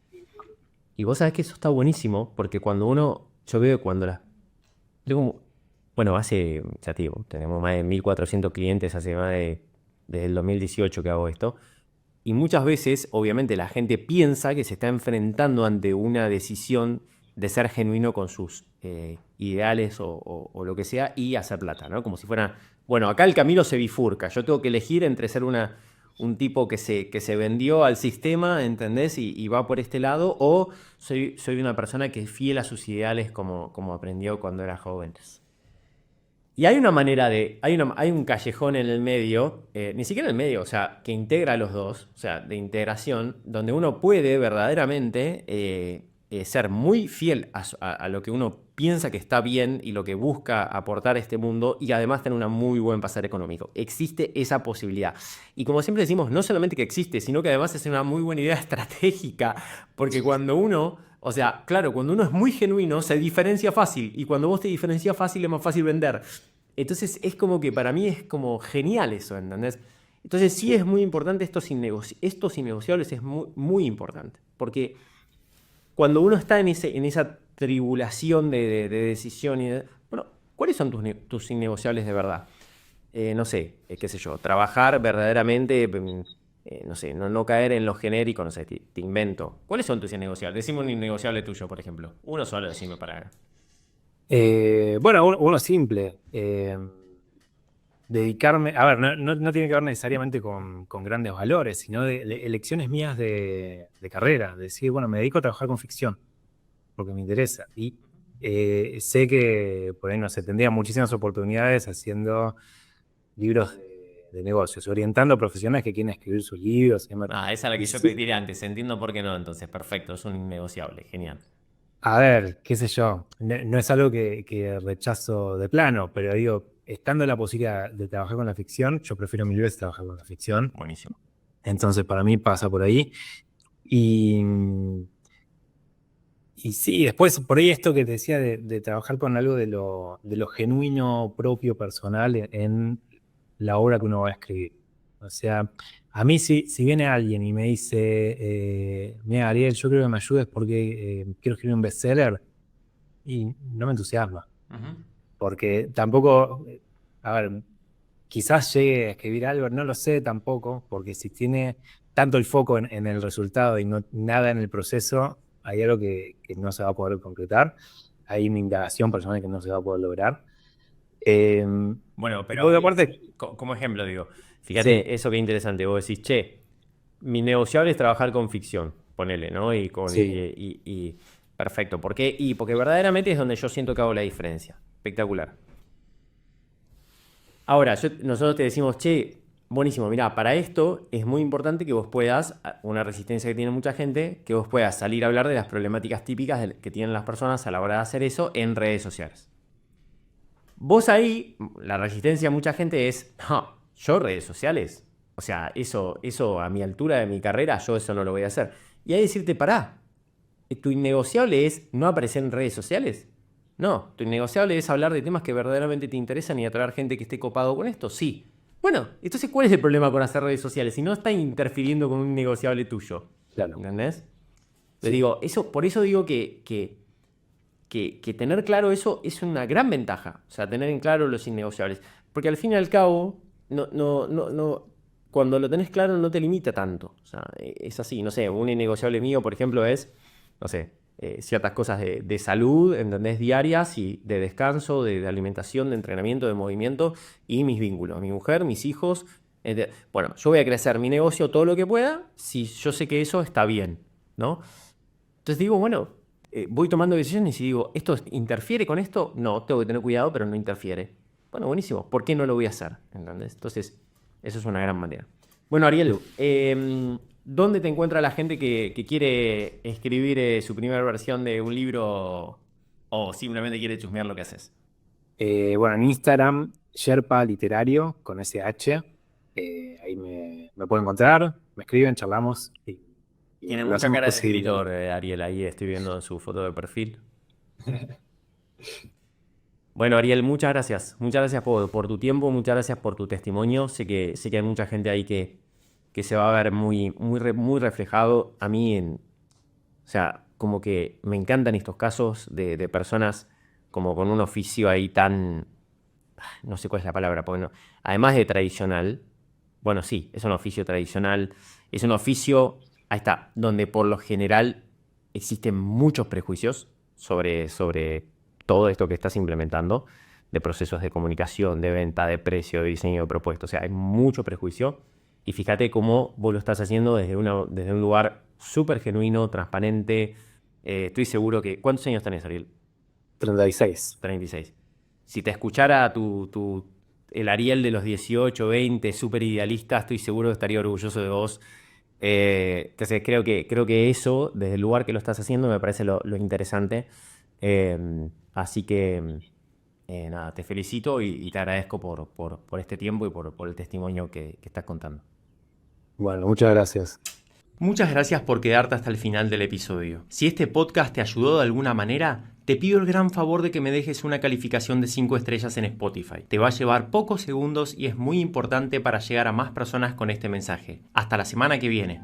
Speaker 1: Y vos sabés que eso está buenísimo porque cuando yo veo cuando las... tengo- bueno, ya te digo, tenemos más de 1.400 clientes desde el 2018 que hago esto. Y muchas veces, obviamente, la gente piensa que se está enfrentando ante una decisión de ser genuino con sus ideales o lo que sea y hacer plata, ¿no? Como si fuera, bueno, acá el camino se bifurca. Yo tengo que elegir entre ser un tipo que se vendió al sistema, ¿entendés? Y va por este lado, o soy una persona que es fiel a sus ideales como aprendió cuando era joven. Y hay una manera hay un callejón en el medio, ni siquiera en el medio, o sea, que integra a los dos, o sea, de integración, donde uno puede verdaderamente ser muy fiel a lo que uno piensa que está bien y lo que busca aportar a este mundo y además tener un muy buen pasar económico. Existe esa posibilidad. Y como siempre decimos, no solamente que existe, sino que además es una muy buena idea estratégica, porque cuando uno... O sea, claro, cuando uno es muy genuino se diferencia fácil y cuando vos te diferencias fácil es más fácil vender. Entonces es como que para mí es como genial eso, ¿entendés? Entonces sí es muy importante estos innegociables es muy, muy importante. Porque cuando uno está en esa tribulación de decisión bueno, ¿cuáles son tus innegociables de verdad? No sé, qué sé yo, trabajar verdaderamente, no sé, no caer en lo genérico, no sé, te invento. ¿Cuáles son tus innegociables? Decime un innegociable tuyo, por ejemplo. Uno solo, decime para...
Speaker 2: Bueno, uno simple. Dedicarme, a ver, no tiene que ver necesariamente con grandes valores, sino de elecciones mías de carrera. Decir, bueno, me dedico a trabajar con ficción, porque me interesa. Y sé que por ahí no se tendría muchísimas oportunidades haciendo libros de negocios, orientando a profesionales que quieren escribir sus libros.
Speaker 3: Ah, esa es la
Speaker 2: Y
Speaker 3: que yo te
Speaker 2: sí,
Speaker 3: tiré antes. Entiendo por qué no, entonces. Perfecto, es un innegociable. Genial.
Speaker 2: a ver, qué sé yo, no es algo que rechazo de plano, pero digo, estando en la posibilidad de trabajar con la ficción, yo prefiero mil veces trabajar con la ficción.
Speaker 3: Buenísimo.
Speaker 2: Entonces, para mí pasa por ahí. Y, y sí, después por ahí esto que te decía de trabajar con algo de lo genuino propio, personal, en la obra que uno va a escribir. O sea, a mí si viene alguien y me dice, mira, Ariel, yo creo que me ayudes porque quiero escribir un bestseller, y no me entusiasma,
Speaker 3: Ujú.
Speaker 2: porque tampoco, a ver, quizás llegue a escribir algo, no lo sé tampoco, porque si tiene tanto el foco en el resultado y no nada en el proceso, hay algo que no se va a poder concretar, hay una indagación personal que no se va a poder lograr. Eh,
Speaker 3: Bueno,
Speaker 2: y por
Speaker 3: pero
Speaker 2: otra parte,
Speaker 3: como ejemplo, digo,
Speaker 2: sí,
Speaker 3: fíjate eso que interesante. Vos decís, che, mi negociable es trabajar con ficción, ponele, ¿no?
Speaker 2: sí.
Speaker 3: Perfecto. ¿Por qué? Y porque verdaderamente es donde yo siento que hago la diferencia. Espectacular.
Speaker 1: Ahora, nosotros te decimos, che, buenísimo, mirá, para esto es muy importante que vos puedas, una resistencia que tiene mucha gente, que vos puedas salir a hablar de las problemáticas típicas que tienen las personas a la hora de hacer eso en redes sociales. Vos ahí, la resistencia de mucha gente es, no, yo redes sociales, o sea, eso a mi altura de mi carrera, yo eso no lo voy a hacer. Y ahí decirte, pará, ¿tu innegociable es no aparecer en redes sociales? No, tu innegociable es hablar de temas que verdaderamente te interesan y atraer gente que esté copado con esto, sí. Bueno, entonces, ¿cuál es el problema con hacer redes sociales? Si no está interfiriendo con un innegociable tuyo.
Speaker 2: Claro.
Speaker 1: ¿Entendés?
Speaker 2: Sí.
Speaker 1: Les digo, por eso digo que tener claro eso es una gran ventaja. O sea, tener en claro los innegociables. Porque al fin y al cabo, cuando lo tenés claro no te limita tanto. O sea, es así. No sé, un innegociable mío, por ejemplo, es, no sé, ciertas cosas de salud, ¿entendés? Diarias y de descanso, de alimentación, de entrenamiento, de movimiento y mis vínculos. Mi mujer, mis hijos. Bueno, yo voy a crecer mi negocio todo lo que pueda si yo sé que eso está bien, ¿no? Entonces digo, bueno, voy tomando decisiones y digo, ¿esto interfiere con esto? No, tengo que tener cuidado, pero no interfiere. Bueno, buenísimo. ¿Por qué no lo voy a hacer? ¿Entendés? Entonces, eso es una gran manera. Bueno, Ariel, ¿dónde te encuentra la gente que quiere escribir su primera versión de un libro o simplemente quiere chusmear lo que haces?
Speaker 2: Bueno, en Instagram, Sherpa Literario, con SH. Ahí me pueden encontrar, me escriben, charlamos. Y
Speaker 1: Tiene
Speaker 2: lo
Speaker 1: mucha
Speaker 2: hacemos
Speaker 1: cara de
Speaker 2: posible.
Speaker 1: escritor, Ariel. Ahí estoy viendo su foto de perfil. Bueno, Ariel, muchas gracias. Muchas gracias por tu tiempo, muchas gracias por tu testimonio. Sé que hay mucha gente ahí que se va a ver muy reflejado. A mí, o sea, como que me encantan estos casos de personas como con un oficio ahí tan, no sé cuál es la palabra, porque además de tradicional, bueno, sí, es un oficio tradicional, es un oficio, ahí está, donde por lo general existen muchos prejuicios sobre todo esto que estás implementando, de procesos de comunicación, de venta, de precio, de diseño de propuestas. O sea, hay mucho prejuicio. Y fíjate cómo vos lo estás haciendo desde un lugar súper genuino, transparente. Estoy seguro que... ¿Cuántos años tenés, Ariel?
Speaker 2: 36.
Speaker 1: 36. Si te escuchara el Ariel de los 18, 20, súper idealista, estoy seguro que estaría orgulloso de vos. Entonces creo que eso, desde el lugar que lo estás haciendo, me parece lo interesante. Así que nada, te felicito y te agradezco por este tiempo y por el testimonio que estás contando.
Speaker 2: Bueno, muchas gracias.
Speaker 3: Muchas gracias por quedarte hasta el final del episodio. Si este podcast te ayudó de alguna manera, te pido el gran favor de que me dejes una calificación de 5 estrellas en Spotify. Te va a llevar pocos segundos y es muy importante para llegar a más personas con este mensaje. Hasta la semana que viene.